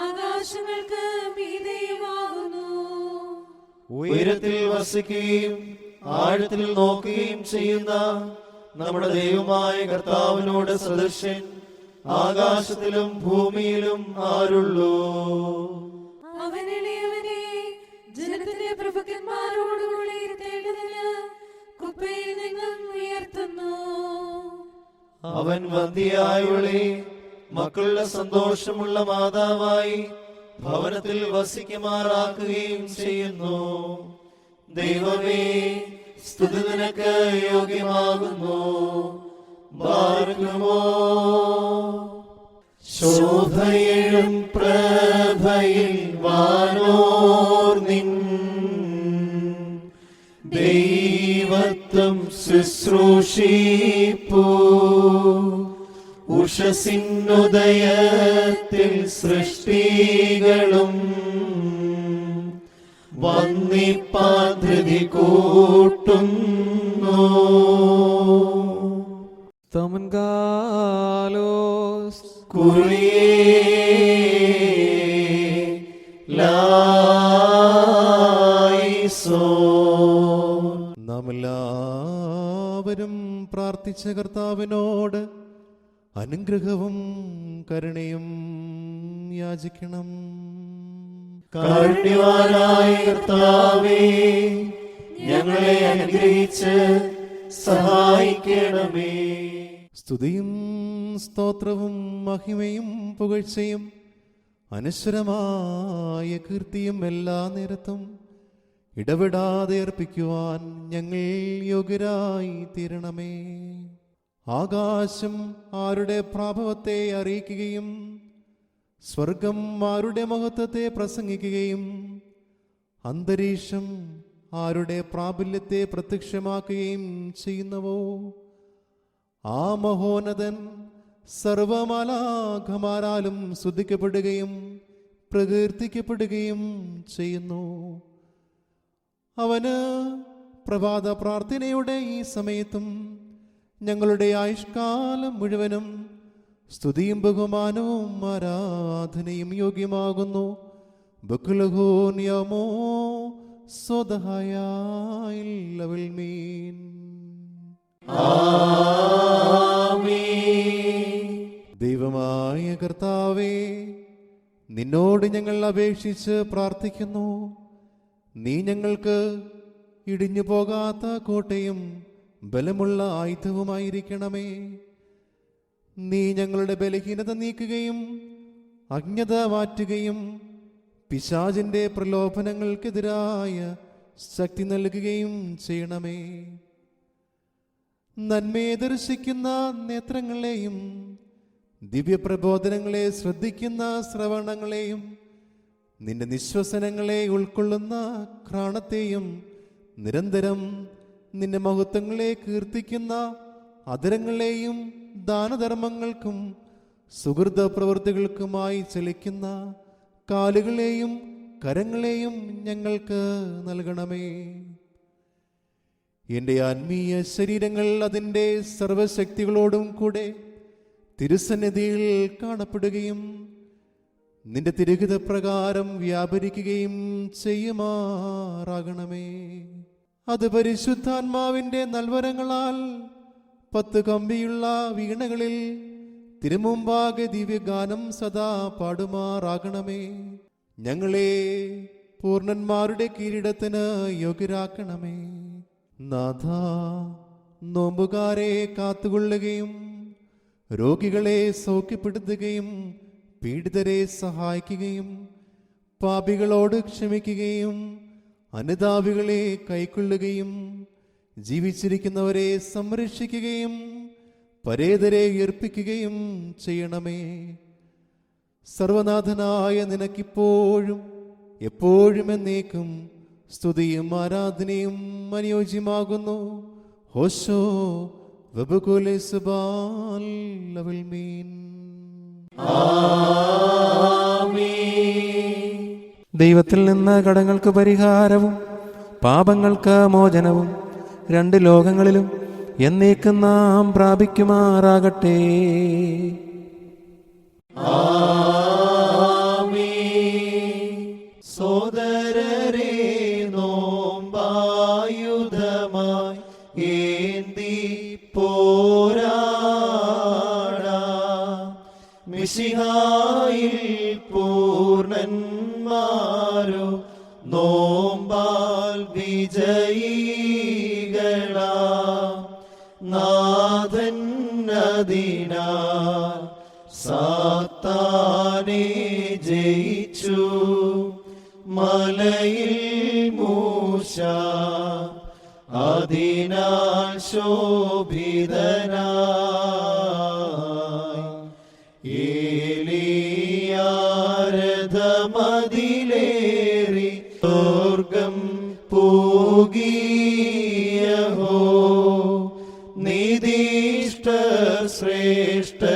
ആകാശങ്ങൾക്ക് മീതെയുമാകുന്നു. ഉയരത്തിൽ വസിക്കുകയും ആഴത്തിൽ നോക്കുകയും ചെയ്യുന്ന നമ്മുടെ ദൈവമായ കർത്താവിനോട് സദൃശൻ ആകാശത്തിലും ഭൂമിയിലും ആരുള്ളൂ? അവനെളിയവനെ ജനത്തിന്റെ പ്രഭുക്കന്മാരോടുകൂടി ഇരുത്തേണ്ടതിന് കുപ്പയിൽ നിന്നും ഉയർത്തുന്നു. അവൻ വന്ധ്യയായവളെ മക്കളുടെ സന്തോഷമുള്ള മാതാവായി ഭവനത്തിൽ വസിക്കുമാറാക്കുകയും ചെയ്യുന്നു. ദൈവമേ, സ്തുതി നിനക്ക് യോഗ്യമാകുന്നു. ബാർക്കുമോ ശോഭയിലും പ്രഭയിൽ വാനോർ നിൻ ദൈവത്വം ശുശ്രൂഷിപ്പൂ. ഉഷസിന്നുദയത്തിൽ സൃഷ്ടികളും വന്നിപ്പാൻ ധൃതി കൂട്ടുന്നു. തമൻകാലോസ് നാം എല്ലാവരും പ്രാർത്ഥിച്ച കർത്താവിനോട് അനുഗ്രഹവും കരുണയും യാചിക്കണം. കാരുണ്യവാനായ കർത്താവേ, ഞങ്ങളെ അനുഗ്രഹിച്ച് സഹായിക്കണമേ. സ്തുതിയും സ്തോത്രവും മഹിമയും പുകഴ്ചയും അനശ്വരമായ കീർത്തിയും എല്ലാ നേരത്തും ഇടപെടാതെ അർപ്പിക്കുവാൻ ഞങ്ങൾ യോഗ്യരായി തീരണമേ. ആകാശം ആരുടെ പ്രാഭവത്തെ അറിയിക്കുകയും സ്വർഗം ആരുടെ മഹത്വത്തെ പ്രസംഗിക്കുകയും അന്തരീക്ഷം ആരുടെ പ്രാബല്യത്തെ പ്രത്യക്ഷമാക്കുകയും ചെയ്യുന്നവോ ആ മഹോന്നതൻ സർവമാലാഖമാരാലും സ്തുതിക്കപ്പെടുകയും പ്രകീർത്തിക്കപ്പെടുകയും ചെയ്യുന്നു. അവന് പ്രഭാത പ്രാർത്ഥനയുടെ ഈ സമയത്തും ഞങ്ങളുടെ ആയുഷ്കാലം മുഴുവനും സ്തുതിയും ബഹുമാനവും ആരാധനയും യോഗ്യമാകുന്നു. ബക്കുലഹോന്യമോ സ്വതഹായായില്ലവൽമീൻ. ദൈവമായ കർത്താവേ, നിന്നോട് ഞങ്ങൾ അപേക്ഷിച്ച് പ്രാർത്ഥിക്കുന്നു. നീ ഞങ്ങൾക്ക് ഇടിഞ്ഞു പോകാത്ത കോട്ടയും ബലമുള്ള ആയുധവുമായിരിക്കണമേ. നീ ഞങ്ങളുടെ ബലഹീനത നീക്കുകയും അജ്ഞത മാറ്റുകയും പിശാചിന്റെ പ്രലോഭനങ്ങൾക്കെതിരായ ശക്തി നൽകുകയും ചെയ്യണമേ. നന്മയെ ദർശിക്കുന്ന നേത്രങ്ങളെയും ദിവ്യപ്രബോധനങ്ങളെ ശ്രദ്ധിക്കുന്ന ശ്രവണങ്ങളെയും നിന്റെ നിശ്വസനങ്ങളെ ഉൾക്കൊള്ളുന്ന ഘ്രാണത്തെയും നിരന്തരം നിന്റെ മഹത്വങ്ങളെ കീർത്തിക്കുന്ന അധരങ്ങളെയും ദാനധർമ്മങ്ങൾക്കും സുഹൃത പ്രവൃത്തികൾക്കുമായി ചലിക്കുന്ന കാലുകളെയും കരങ്ങളെയും ഞങ്ങൾക്ക് നൽകണമേ. എൻ്റെ ആത്മീയ ശരീരങ്ങൾ അതിൻ്റെ സർവശക്തികളോടും കൂടെ തിരുസന്നിധിയിൽ കാണപ്പെടുകയും നിന്റെ തിരുഹിത പ്രകാരം വ്യാപരിക്കുകയും ചെയ്യുമാറാകണമേ. അത് പരിശുദ്ധാത്മാവിൻ്റെ നൽവരങ്ങളാൽ 10 കമ്പിയുള്ള വീണകളിൽ തിരുമുമ്പാകെ ദിവ്യഗാനം സദാ പാടുമാറാകണമേ. ഞങ്ങളെ പൂർണ്ണന്മാരുടെ കിരീടത്തിന് യോഗ്യരാക്കണമേ. നാഥ, നോമ്പുകാരെ കാത്തുകൊള്ളുകയും രോഗികളെ സൗഖ്യപ്പെടുത്തുകയും പീഡിതരെ സഹായിക്കുകയും പാപികളോട് ക്ഷമിക്കുകയും അനുതാപികളെ കൈക്കൊള്ളുകയും ജീവിച്ചിരിക്കുന്നവരെ സംരക്ഷിക്കുകയും പരേതരെ ഉയർപ്പിക്കുകയും ചെയ്യണമേ. സർവനാഥനായ നിനക്കിപ്പോഴും എപ്പോഴും എന്നേക്കും സ്തുതിയും ആരാധനയും അനുയോജ്യമാകുന്നു. ഹോശോ വബകുലെ സുബാൽ ലവൽമീൻ. ദൈവത്തിൽ നിന്ന് കടങ്ങൾക്ക് പരിഹാരവും പാപങ്ങൾക്ക് മോചനവും 2 ലോകങ്ങളിലും എന്നേക്കും നാം പ്രാപിക്കുമാറാകട്ടെ. സോദരരെ, നോമ്പായുധമായി ഏന്തി പോരാടാം. മിശിഹായിൽ പൂർണ്ണന്മാരോ നോമ്പാൽ വിജയികളാം. നാഥൻ അതിനാൽ സാത്താനെ ജയിച്ചു. മലയിൽ മൂശ അതിനാൽ ശോഭിതനായി. ഏലിയാരഥമതിലേറി സ്വർഗം പൂകിയഹോ. നീതിഷ്ഠ ശ്രേഷ്ഠരുമായി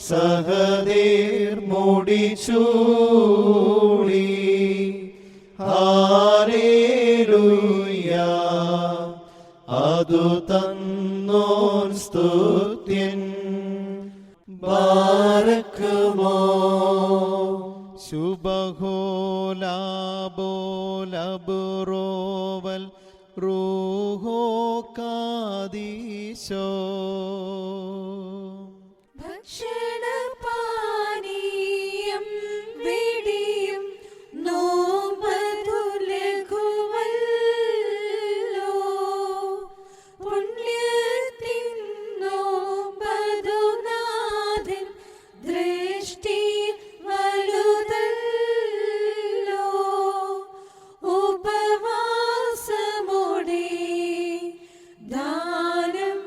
സഹദേർ മുടിച്ചൂളി. ഹല്ലേലൂയ, അതു തന്നോൻ സ്തുത്യൻ. ബാരക്കുമോ ശുഭഹോലാബോലബുറോവൽ റൂഹോ കാദീശോ. ഭക്ഷണപാനീയം വെടിയും നോമ്പതു ലഘുവല്ലോ. പുണ്യത്തിൻ നോമ്പതു നാഥൻ ദൃഷ്ടി വലുതല്ലോ. ഉപവാസമോടെ ദാനം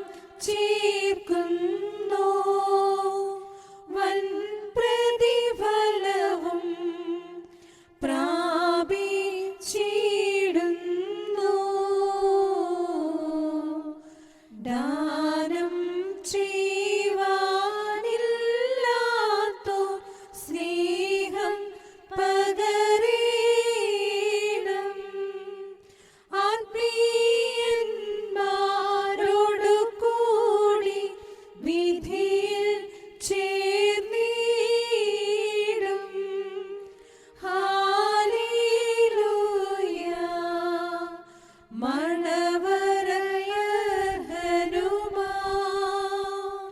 ചേർക്കുന്നു.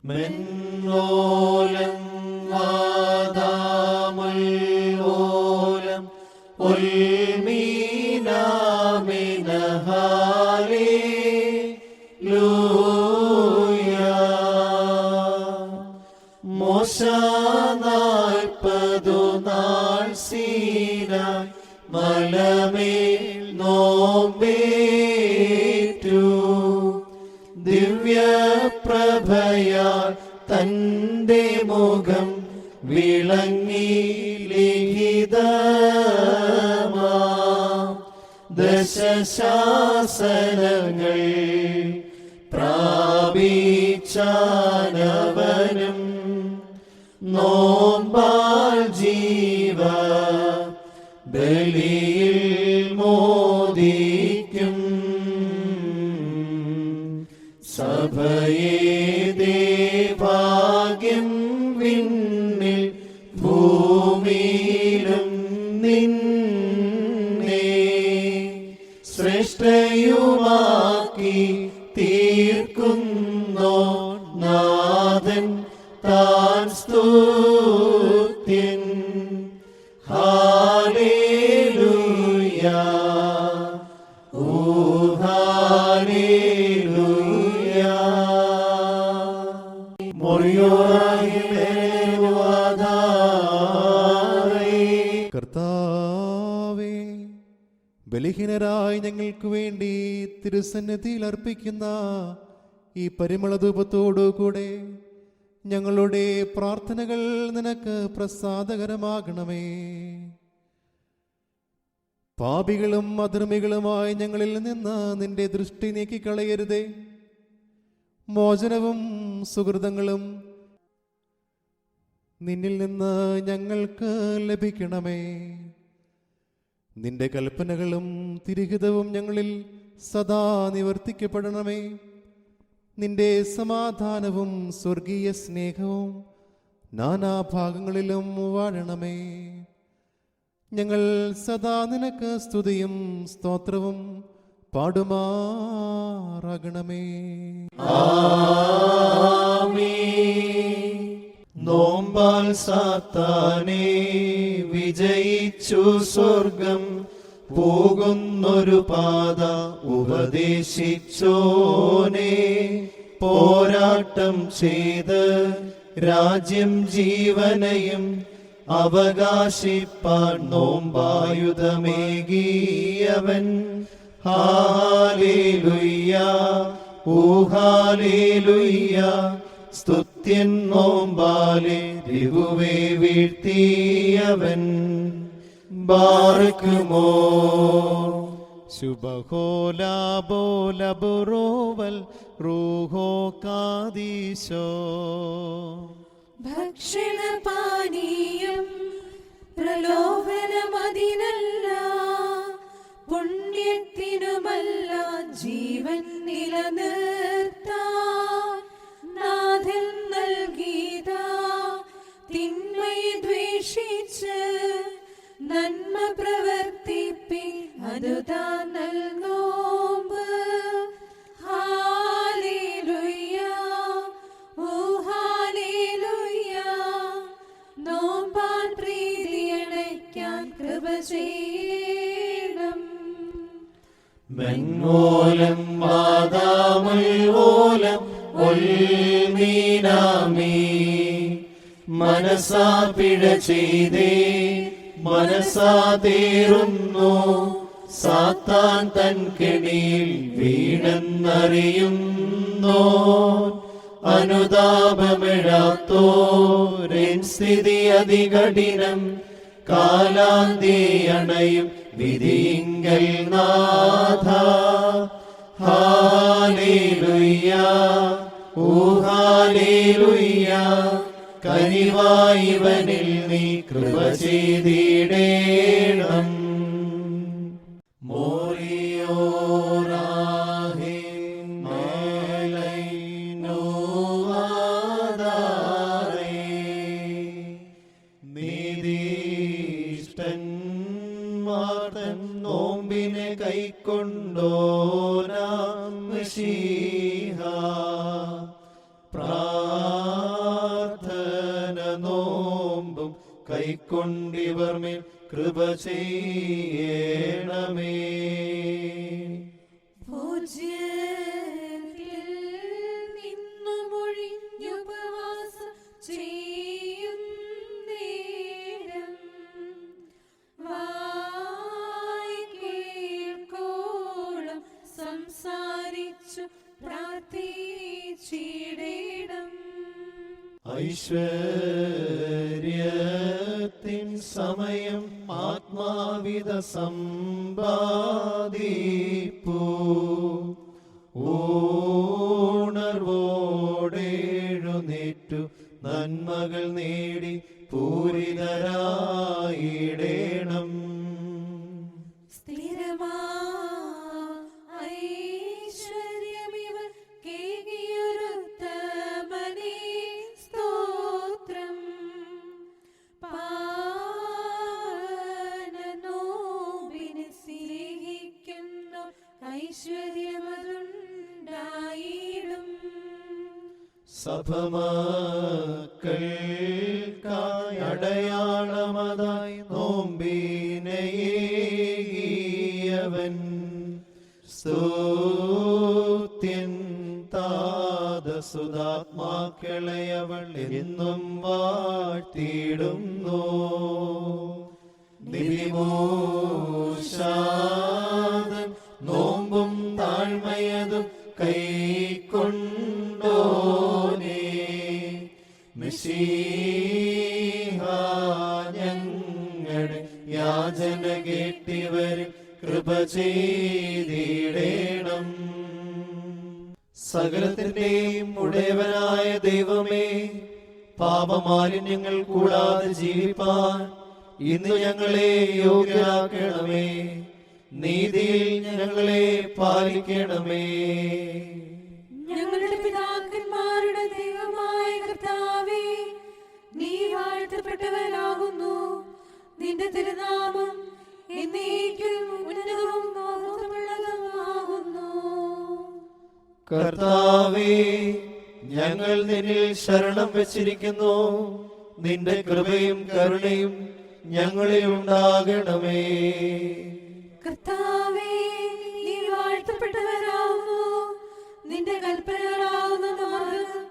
മെന്നോലം വാദാമുൽഓലം ഉൽമീനാമിനഹാലേലൂയ. മോശ 40 നാൾ സീനായ് മലമേൽ നോമ്പേറ്റു. ദിവ്യപ്രഭയാൽ തന്റെ മുഖം വിളങ്ങി ലിഖിതമാ ദശശാസനങ്ങൾ പ്രാപിച്ചാനവനും നോമ്പാൽ ജീവ ബലിയിൽ മോദിക്കും. സഭയെ ദേവാഗ്യം വിണ്ണിൽ ഭൂമിയിലും നിന്നെ ശ്രേഷ്ഠയുമാക്കി തീർക്കുന്നോ നാഥൻ താൻ സ്തുത്യൻ. ഹാലേലൂയ ഓ ഹാലേലൂയ. കർത്താവേ, ബലഹീനരായി ഞങ്ങൾക്ക് വേണ്ടി തിരുസന്നിധിയിൽ അർപ്പിക്കുന്ന ഈ പരിമളധൂപത്തോടുകൂടെ ഞങ്ങളുടെ പ്രാർത്ഥനകൾ നിനക്ക് പ്രസാദകരമാകണമേ. പാപികളും അധർമ്മികളുമായി ഞങ്ങളിൽ നിന്ന് നിന്റെ ദൃഷ്ടി നീക്കിക്കളയരുതേ. മോചനവും സുഹൃതങ്ങളും നിന്നിൽ നിന്ന് ഞങ്ങൾക്ക് ലഭിക്കണമേ. നിന്റെ കൽപ്പനകളും തിരുഹിതവും ഞങ്ങളിൽ സദാ നിവർത്തിക്കപ്പെടണമേ. നിന്റെ സമാധാനവും സ്വർഗീയ സ്നേഹവും നാനാഭാഗങ്ങളിലും വാഴണമേ. ഞങ്ങൾ സദാ നിനക്ക് സ്തുതിയും സ്തോത്രവും പാടുമാറാകണമേ. നോമ്പാൽ സാത്താനെ വിജയിച്ചു സ്വർഗം പോകുന്നൊരു പാത ഉപദേശിച്ചോനെ. പോരാട്ടം ചെയ്ത് രാജ്യം ജീവനയും അവകാശിപ്പാൻ നോമ്പായുധമേകിയവൻ. ഹാലേലുയ്യ ഓ ഹാലേലുയ്യ. സ്തുത്യൻ നോമ്പാലെ രഘുവേ വീഴ്ത്തിയവൻ. ബാറക്കുമോ ശുഭഹോലാബോലബുറോവൽ റൂഹോ കാദീശോ. ഭക്ഷണപാനീയം പ്രലോഭനമതിനല്ല, പുണ്യത്തിനുമല്ല ജീവൻ നിലനിർത്താൻ നാഥൻ നൽകിയ തിന്മയെ ദ്വേഷിച്ച് നന്മ പ്രവർത്തിപ്പിൻ, അതുതാൻ നൽകോമ്പ്. ഹാലേലുയ്യ ഓ ഹാലേലുയ്യ. നോമ്പാൻ പ്രീതിയണയ്ക്കാൻ കൃപ ചെയ്യണം. മെന്നോലം വാദാമുൽഓലം ഉൽമീനാമി. മനസാ പിഴ ചെയ്തേ മനസാ തേറുന്നു. സാത്താൻ തൻ കെണിയിൽ വീണെന്നറിയുന്നോ. അനുതാപമിഴാത്തോരൻ സ്ഥിതി അതികഠിനം. കാലാന്തി അണയും വിധിങ്കൽ നാഥ. ഹാലേലുയ്യ ഓ ഹാലേലുയ്യ. കനിവായിവനിൽ നീ കൃപ ചെയ്തിടേണം. മോറിയോറാഹിൻ മേലൈനോ ആദാരേ. നീതിഷ്ഠന്മാർ തൻ നോമ്പിനെ കൈക്കൊണ്ടോനാം മിശിഹാ. കൈക്കൊണ്ടിവർ മേൽ കൃപ ചെയ്യണമേ. പൂജ്യത്തിൽ നിന്നുമൊഴിഞ്ഞുപവാസം ചെയ്യും നേരം വായ് കേൾക്കോളം സംസാരിച്ചു പ്രാർത്ഥിച്ചിടേണം. ഐശ്വര്യത്തിൻ സമയം ആത്മാവിധ സമ്പാദിപ്പൂ ഊണർവോടെഴുന്നേറ്റു നന്മകൾ നേടി പൂരിതരായിടേണം. ഐശ്വര്യമിവർ കേകിയൊരുത്തമനേ സ്തോത്രം. പാവനനോമ്പിനെ സ്നേഹിക്കുന്നു ഐശ്വര്യമതുണ്ടായിടും. സഭമക്കൾക്കായി അടയാളമതായി നോമ്പിനയേകിയവൻ സ്തുത്യൻ താതസുതാത്മാക്കളെ അവൾ എന്നും വാഴ്ത്തിയിടുന്നു. നിവിമോശാദൻ നോമ്പും താഴ്മയതും കൈക്കൊണ്ടോനേ മിശിഹ ഞങ്ങളുടെ യാചന കേട്ടിവരിൽ കൃപ ചെയ്തിടേണം. സകലത്തിന്റെയും ഉടയവനായ ദൈവമേ, പാപമാലിന്യങ്ങൾ കൂടാതെ ജീവിപ്പാൻ ഇന്ന് ഞങ്ങളെ യോഗ്യരാക്കണമേ. നീതിയിൽ ഞങ്ങളെ പാലിക്കണമേ. ഞങ്ങളുടെ പിതാക്കന്മാരുടെ ദൈവമായ കർത്താവേ, നീ വാഴ്ത്തപ്പെട്ടവനാകുന്നു. നിന്റെ തിരുനാമം എന്നേക്കും ഉന്നതവും മഹത്വമുള്ളതുമാകുന്നു. കർത്താവേ, ഞങ്ങൾ നിന്നിൽ ശരണം വെച്ചിരിക്കുന്നു. നിന്റെ കൃപയും കരുണയും ഞങ്ങളിൽ ഉണ്ടാകണമേ. കർത്താവേ, നീ വാഴ്ത്തപ്പെട്ടവനാകുന്നു. നിന്റെ കൽപ്പനകളാകുന്ന മാർഗം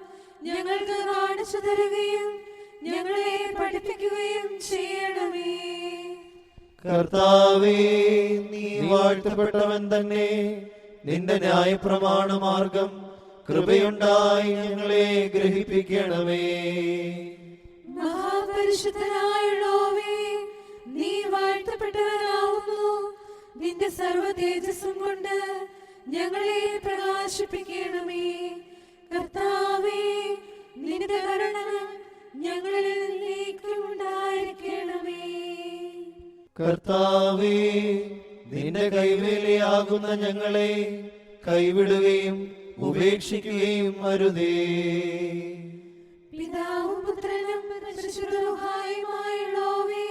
ഞങ്ങൾക്ക് കാണിച്ചു തരുകയും ഞങ്ങളെ പഠിപ്പിക്കുകയും ചെയ്യണമേ. കർത്താവേ, നീ വാഴ്ത്തപ്പെട്ടവൻ തന്നെ. നിന്റെ ന്യായപ്രമാണ മാർഗം കൃപയുണ്ടായി ഞങ്ങളെ ഗ്രഹിപ്പിക്കണമേ. മഹാപരിശുദ്ധനായുള്ളോവേ, നീ വാഴ്ത്തപ്പെട്ടവനാകുന്നു. നിന്റെ സർവ്വ തേജസ്സും കൊണ്ട് ഞങ്ങളെ പ്രകാശിപ്പിക്കണമേ. കർത്താവേ, നിന്റെ കരുണ ഞങ്ങളിൽ എന്നേക്കും ഉണ്ടായിരിക്കണമേ. കർത്താവേ, നിന്റെ കൈവേലയാകുന്ന ഞങ്ങളെ കൈവിടുകയും ഉപേക്ഷിക്കുകയും അരുതേ. പിതാവും പുത്രനും പരിശുദ്ധരുമായുള്ളോവേ,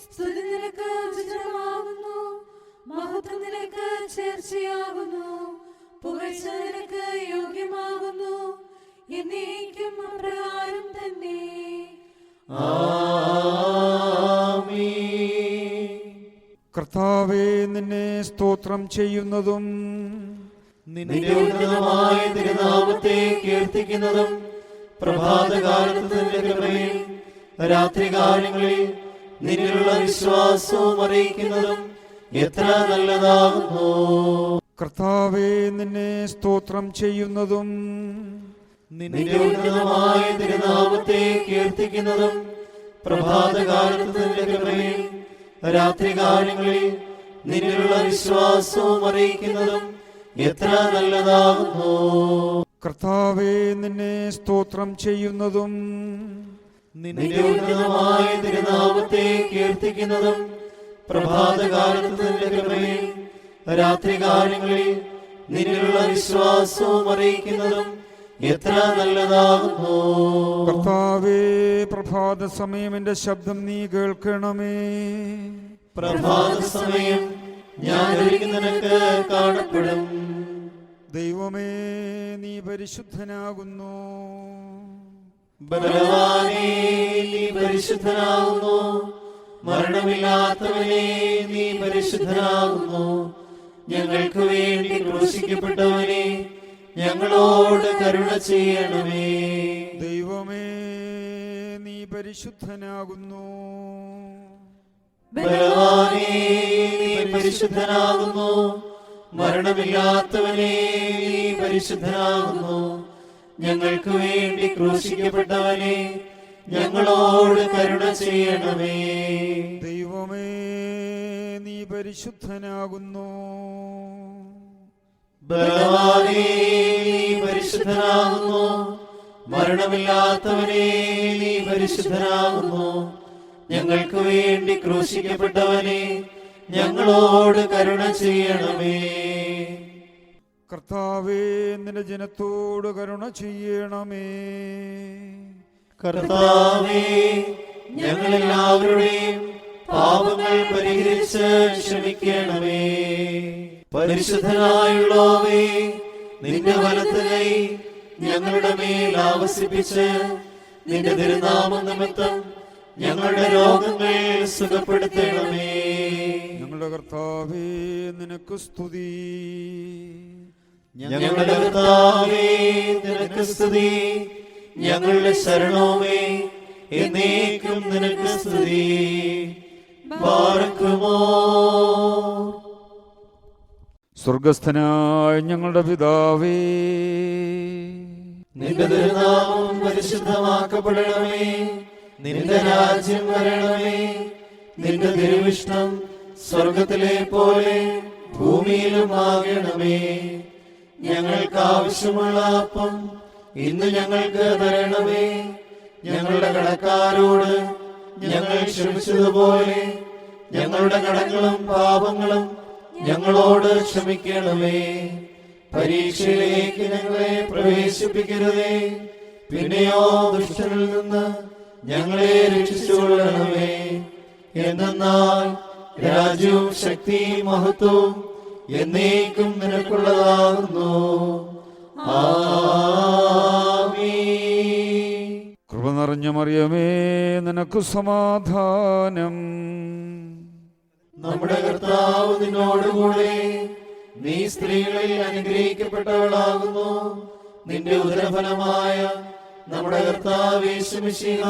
സ്തുതി നിനക്ക് ഉചിതമാകുന്നു. മഹത്വം നിനക്ക് ചേർച്ചയാകുന്നു. പുകഴ്ച നിനക്ക് യോഗ്യമാകുന്നു. എന്നേക്കും അപ്രകാരം തന്നെ. കർത്താവേ, നിന്നെ സ്തോത്രം ചെയ്യുന്നതും നിന്റെ ഉന്നതമായ തിരുനാമത്തെ കീർത്തിക്കുന്നതും പ്രഭാതകാലത്ത് നിന്റെ കൃപയും രാത്രികാലങ്ങളിൽ നിന്നിലുള്ള വിശ്വാസവും അറിയിക്കുന്നതും എത്ര നല്ലതാകുന്നു. കർത്താവേ, നിന്നെ സ്തോത്രം ചെയ്യുന്നതും നിന്റെ ഉന്നതമായ തിരുനാമത്തെ കീർത്തിക്കുന്നതും പ്രഭാതകാലത്ത് നിന്റെ കൃപയും രാത്രികാലങ്ങളിൽ നിന്നിലുള്ള വിശ്വാസവും അറിയിക്കുന്നതും എത്ര നല്ലതാകുന്നു. കർത്താവേ, നിന്നെ സ്തോത്രം ചെയ്യുന്നതും നിന്റെ ഉന്നതമായ തിരുനാമത്തെ കീർത്തിക്കുന്നതും പ്രഭാതകാലത്ത് നിന്റെ കൃപയും രാത്രികാലങ്ങളിൽ നിന്നിലുള്ള വിശ്വാസവും അറിയിക്കുന്നതും എത്ര നല്ലതാകുന്നു. കർത്താവേ, പ്രഭാത സമയം എന്റെ ശബ്ദം നീ കേൾക്കണമേ. പ്രഭാത സമയം ഞാൻ ഒരിക്കൽ നിനക്ക് കാണപ്പെടും. ദൈവമേ, നീ പരിശുദ്ധനാകുന്നു. ബലവാനേ, നീ പരിശുദ്ധനാകുന്നു. മരണമില്ലാത്തവനെ നീ പരിശുദ്ധനാകുന്നു. ഞങ്ങൾക്ക് വേണ്ടി ക്രൂശിക്കപ്പെട്ടവനെ ഞങ്ങളോട് കരുണ ചെയ്യണമേ. ദൈവമേ, നീ പരിശുദ്ധനാകുന്നു. ബലവാനേ, നീ പരിശുദ്ധനാകുന്നു. മരണമില്ലാത്തവനെ നീ പരിശുദ്ധനാകുന്നു. ഞങ്ങൾക്ക് വേണ്ടി ക്രൂശിക്കപ്പെട്ടവനെ ഞങ്ങളോട് കരുണ ചെയ്യണമേ. ദൈവമേ, നീ പരിശുദ്ധനാകുന്നു. ബലവാനേ, നീ പരിശുദ്ധനാകുന്നു. മരണമില്ലാത്തവനെ നീ പരിശുദ്ധനാകുന്നു. ഞങ്ങൾക്ക് വേണ്ടി ക്രൂശിക്കപ്പെട്ടവനെ ഞങ്ങളോട് കരുണ ചെയ്യണമേ. കർത്താവേ, നിന്റെ ജനത്തോട് കരുണ ചെയ്യണമേ. കർത്താവേ, ഞങ്ങളെല്ലാവരുടെയും പാപങ്ങൾ പരിഹരിച്ച് ക്ഷമിക്കണമേ. പരിശുദ്ധനായുള്ളോവേ, നിന്റെ വലത്ത് കൈ ഞങ്ങളുടെ മേൽ ആവസിപ്പിച്ച് നിന്റെ തിരുനാമ നിമിത്തം ഞങ്ങളുടെ രോഗങ്ങൾ സുഖപ്പെടുത്തണമേ. ഞങ്ങളുടെ കർത്താവേ, നിനക്ക് സ്തുതി. ഞങ്ങളുടെ കർത്താവേ, നിനക്ക് സ്തുതി. ഞങ്ങളുടെ ശരണവുമേ, എന്നേക്കും നിനക്ക് സ്തുതി. ബാറക്കുമോ. സ്വർഗസ്ഥനായ ഞങ്ങളുടെ പിതാവേ, നിന്റെ തിരുനാമം പരിശുദ്ധമാക്കപ്പെടണമേ. നിന്റെ രാജ്യം വരണമേ. നിന്റെ തിരുവിഷ്ടം സ്വർഗത്തിലെ പോലെ ഭൂമിയിലും ആകണമേ. ഞങ്ങൾക്ക് ആവശ്യമുള്ള അപ്പം ഇന്ന് ഞങ്ങൾക്ക് തരണമേ. ഞങ്ങളുടെ കടക്കാരോട് ഞങ്ങൾ ക്ഷമിച്ചതുപോലെ ഞങ്ങളുടെ കടങ്ങളും പാപങ്ങളും ഞങ്ങളോട് ക്ഷമിക്കണമേ. പരീക്ഷയിലേക്ക് ഞങ്ങളെ പ്രവേശിപ്പിക്കരുതേ, പിന്നെയോ ദുഷ്ടനിൽ നിന്ന് ഞങ്ങളെ രക്ഷിച്ചുകൊള്ളണമേ. എന്തെന്നാൽ രാജ്യവും ശക്തിയും മഹത്വവും എന്നേക്കും നിനക്കുള്ളതാകുന്നു. ആമീൻ. കൃപ നിറഞ്ഞ മറിയമേ, നിനക്ക് സമാധാനം. നമ്മുടെ കർത്താവ് നിന്നോടുകൂടെ, നീ സ്ത്രീകളിൽ അനുഗ്രഹിക്കപ്പെട്ടവളാകുന്നു. നിന്റെ ഉദരഫലമായ നമ്മുടെ കർത്താവ് യേശു മിശിഹ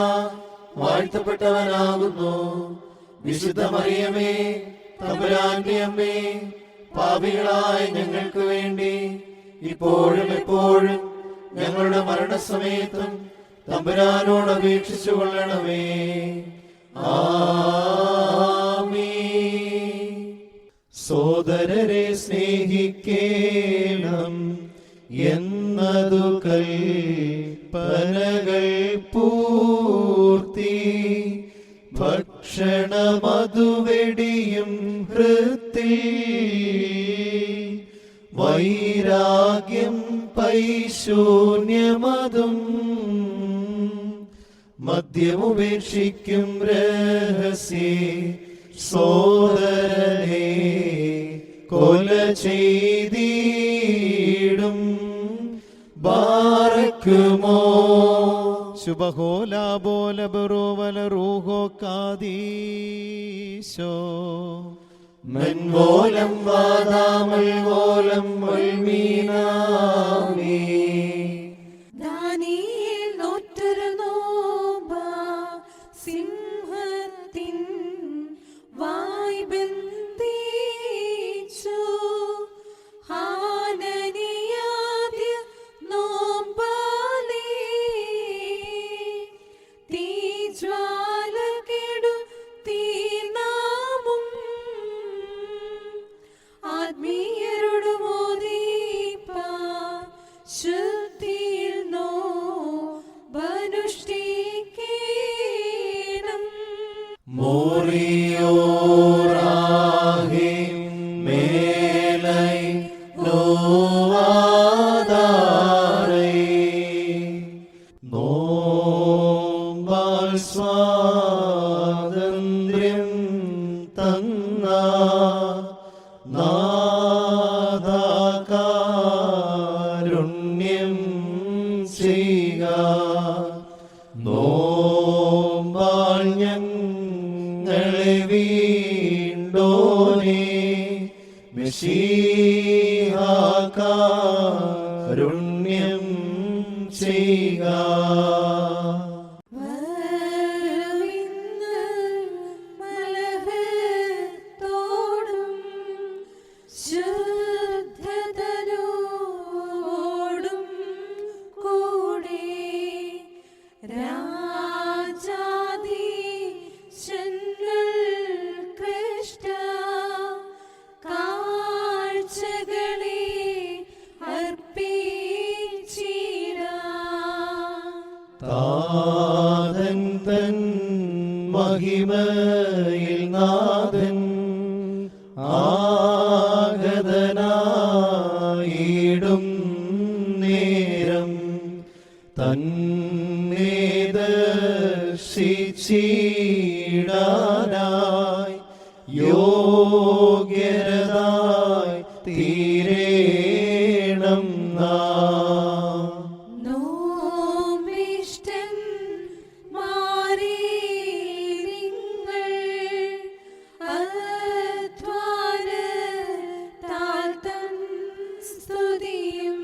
വാഴ്ത്തപ്പെട്ടവനാകുന്നു. വിശുദ്ധ മറിയമേ, തമ്പുരാന്റെ അമ്മേ, പാപികളായ ഞങ്ങൾക്ക് വേണ്ടി ഇപ്പോഴും എപ്പോഴും ഞങ്ങളുടെ മരണസമയത്തും തമ്പുരാനോട് അപേക്ഷിച്ചു കൊള്ളണമേ. ആമീൻ. സോദരരെ സ്നേഹിക്കേണം എന്നതു കൽപ്പനകൾ പൂർത്തി. ഭക്ഷണമതുവെടിയും ഹൃത്തിൽ വൈരാഗ്യം പൈശൂന്യമതും മദ്യമുപേക്ഷിക്കും രഹസ്യേ സോദരനെ കൊല ചെയ്തിടും. ബാറക്കുമോ. ശുഭഹോലാബോല ബറോവല റൂഹോ കാദീശോ. മൻമോലം വാദാമൽ മോലം മീനാമീ. ദാനിയേൽ നോറ്റൊരു നോമ്പ സിംഹത്തിൻ വായ് ബന്ധിച്ചു. ഹാനനിയാദ്യ നോമ്പാലേ തീജ്വാല കെടുത്തീനാമും ആത്മീയരോട് മോദിപ്പാൻ ശുദ്ധിയിൽ നോമ്പനുഷ്ഠിക്കണം. മോറിയോറാഹി മേലൈ നോവാദാരൈ. നോമ്പാൽ സ്വാതന്ത്ര്യം തന്ന നാദാകാരുണ്യം ചെയ്യുക. നോമ്പാൽ മിശിഹാകാരുണ്യം ചെയ്യുക. വരവിന്ന് മലഹത്തോടും ശുദ്ധതരോടും കൂടെ രാജാധീശന്കൾക്കിഷ്ട കാഴ്ചകളെ അർപ്പിച്ചിടാം. താതൻ തൻ മഹിമയിൽ നാഥൻ ആഗതനായിടും നേരം തന്നെ ദർശിച്ചിടാനായി യോഗ്യരായി തീരേണം നാം. നോമ്പിഷ്ടൻ മാറി നിങ്ങൾ അധ്വാനത്താൽ തൻ സ്തുതിയും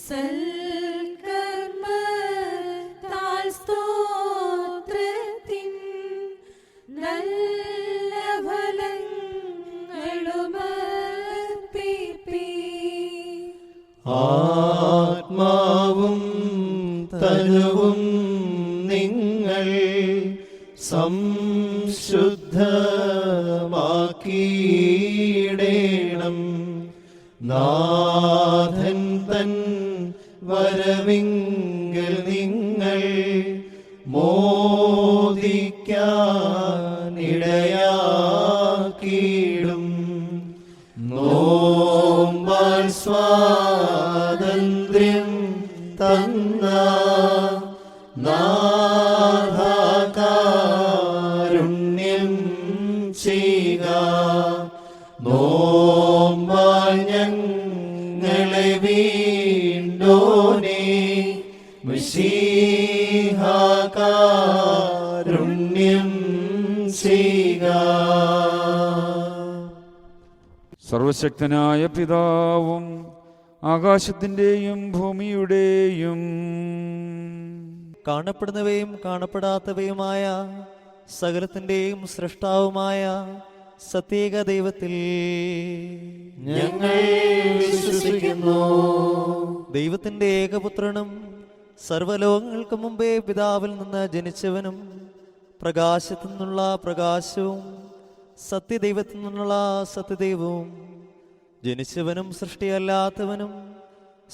സൽക്കർമ്മത്താൽ സ്തോത്രത്തിൻ നല്ല ഫലങ്ങളുമർപ്പിപ്പീൻ. ആത്മാവും തനുവും നിങ്ങൾ സംശുദ്ധമാക്കിയിടേണം. നാഥൻ തൻ വരവിങ്കൽ നിങ്ങൾ മോദിക്കാനിടയാക്കിയിടും. നോമ്പാൽ സ്വാതന്ത്ര്യം തന്ന നാഥാകാരുണ്യം ചെയ്യുക. നോമ്പാൽ ഞങ്ങളെ വീണ്ടോനെ മിശിഹാകാരുണ്യം ചെയ്യുക. സർവശക്തനായ പിതാവും ആകാശത്തിൻ്റെയും ഭൂമിയുടെയും കാണപ്പെടുന്നവയും കാണപ്പെടാത്തവയുമായ സകലത്തിൻ്റെയും സൃഷ്ടാവുമായ സത്യേക ദൈവത്തിൽ ഞങ്ങൾ വിശ്വസിക്കുന്നു. ദൈവത്തിൻ്റെ ഏകപുത്രനും സർവ്വലോകങ്ങൾക്ക് മുമ്പേ പിതാവിൽ നിന്ന് ജനിച്ചവനും പ്രകാശത്തു നിന്നുള്ള പ്രകാശവും സത്യദൈവത്തിൽ നിന്നുള്ള സത്യദൈവവും ജനിച്ചവനും സൃഷ്ടിയല്ലാത്തവനും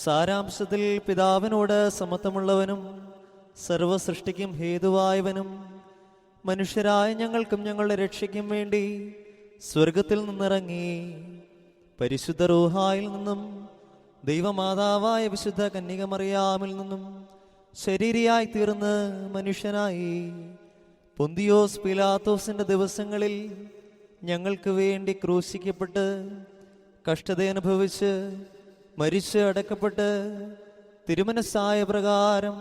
സാരാംശത്തിൽ പിതാവിനോട് സമത്വമുള്ളവനും സർവസൃഷ്ടിക്കും ഹേതുവായവനും മനുഷ്യരായ ഞങ്ങൾക്കും ഞങ്ങളുടെ രക്ഷയ്ക്കും വേണ്ടി സ്വർഗത്തിൽ നിന്നിറങ്ങി പരിശുദ്ധ റൂഹായിൽ നിന്നും ദൈവമാതാവായ വിശുദ്ധ കന്യകമറിയാമിൽ നിന്നും ശരീരിയായി തീർന്ന് മനുഷ്യനായി പൊന്തിയോസ് പിലാത്തോസിന്റെ ദിവസങ്ങളിൽ ഞങ്ങൾക്ക് വേണ്ടി ക്രൂശിക്കപ്പെട്ട് കഷ്ടതയനുഭവിച്ച് മരിച്ച് അടക്കപ്പെട്ട് തിരുമനസ്സായ പ്രകാരം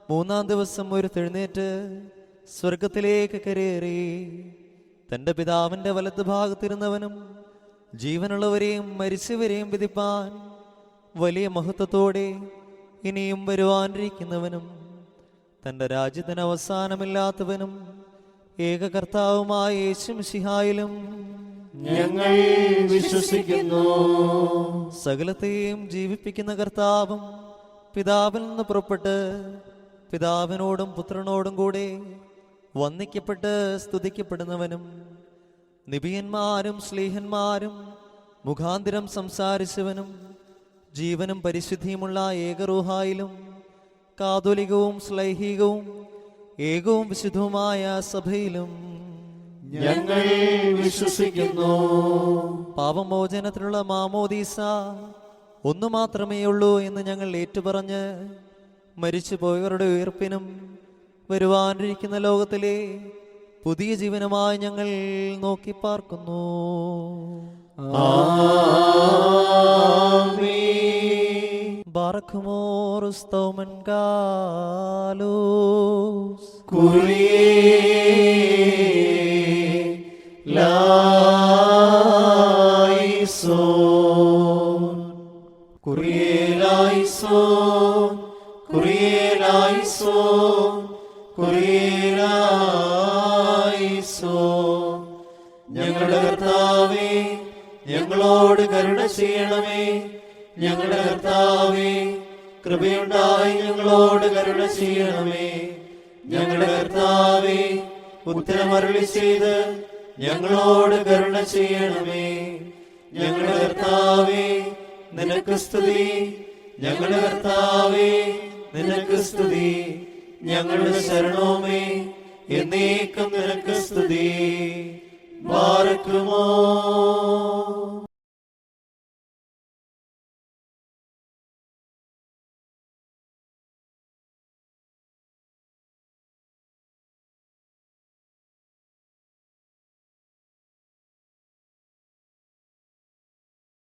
മൂന്നാം ദിവസം ഉയർത്തെഴുന്നേറ്റ് സ്വർഗത്തിലേക്ക് കരേറി തൻ്റെ പിതാവിൻ്റെ വലത്ത് ഭാഗത്തിരുന്നവനും ജീവനുള്ളവരെയും മരിച്ചവരെയും വിധിപ്പാൻ വലിയ മഹത്വത്തോടെ ഇനിയും വരുവാനിരിക്കുന്നവനും തൻ്റെ രാജ്യത്തിന് അവസാനമില്ലാത്തവനും ഏകകർത്താവുമായ യേശു മിശിഹായിലും ഞങ്ങൾ വിശ്വസിക്കുന്നു. സകലത്തെയും ജീവിപ്പിക്കുന്ന കർത്താവും പിതാവിൽ നിന്ന് പുറപ്പെട്ട് പിതാവിനോടും പുത്രനോടും കൂടെ വന്ദിക്കപ്പെട്ട് സ്തുതിക്കപ്പെടുന്നവനും നിബിയന്മാരും ശ്ലീഹന്മാരും മുഖാന്തിരം സംസാരിച്ചവനും ജീവനും പരിശുദ്ധിയുമുള്ള ഏകറൂഹായിലും കാതോലികവും ശ്ലൈഹികവും ഏകവും വിശുദ്ധവുമായ സഭയിലും ഞങ്ങൾ വിശ്വസിക്കുന്നു. പാപമോചനത്തിനുള്ള മാമോദീസ ഒന്നു മാത്രമേ ഉള്ളൂ എന്ന് ഞങ്ങൾ ഏറ്റുപറഞ്ഞ് മരിച്ചുപോയവരുടെ ഉയർപ്പിനും വരുവാനിരിക്കുന്ന ലോകത്തിലെ പുതിയ ജീവനുമായി ഞങ്ങൾ നോക്കി പാർക്കുന്നു. ബാറഖുമോർ സ്തോമൻ ഗാലോസ് കുറിയേലായിസോൻ കുറിയേലായിസോൻ കുറിയേലായിസോൻ. ഞങ്ങളുടെ കർത്താവേ, ഞങ്ങളോട് കരുണ ചെയ്യണമേ. ഞങ്ങളുടെ കർത്താവേ, കൃപയുണ്ടായി ഞങ്ങളോട് കരുണ ചെയ്യണമേ. ഞങ്ങളുടെ കർത്താവേ, ഉത്തരമരുളി ചെയ്ത് ഞങ്ങളോട് കരുണ ചെയ്യണമേ. ഞങ്ങളുടെ കർത്താവേ, നിനക്ക് സ്തുതി. ഞങ്ങളുടെ കർത്താവേ, നിനക്ക് സ്തുതി. ഞങ്ങളുടെ ശരണവുമേ, എന്നേക്കും നിനക്ക് സ്തുതി. ബാറക്കുമോ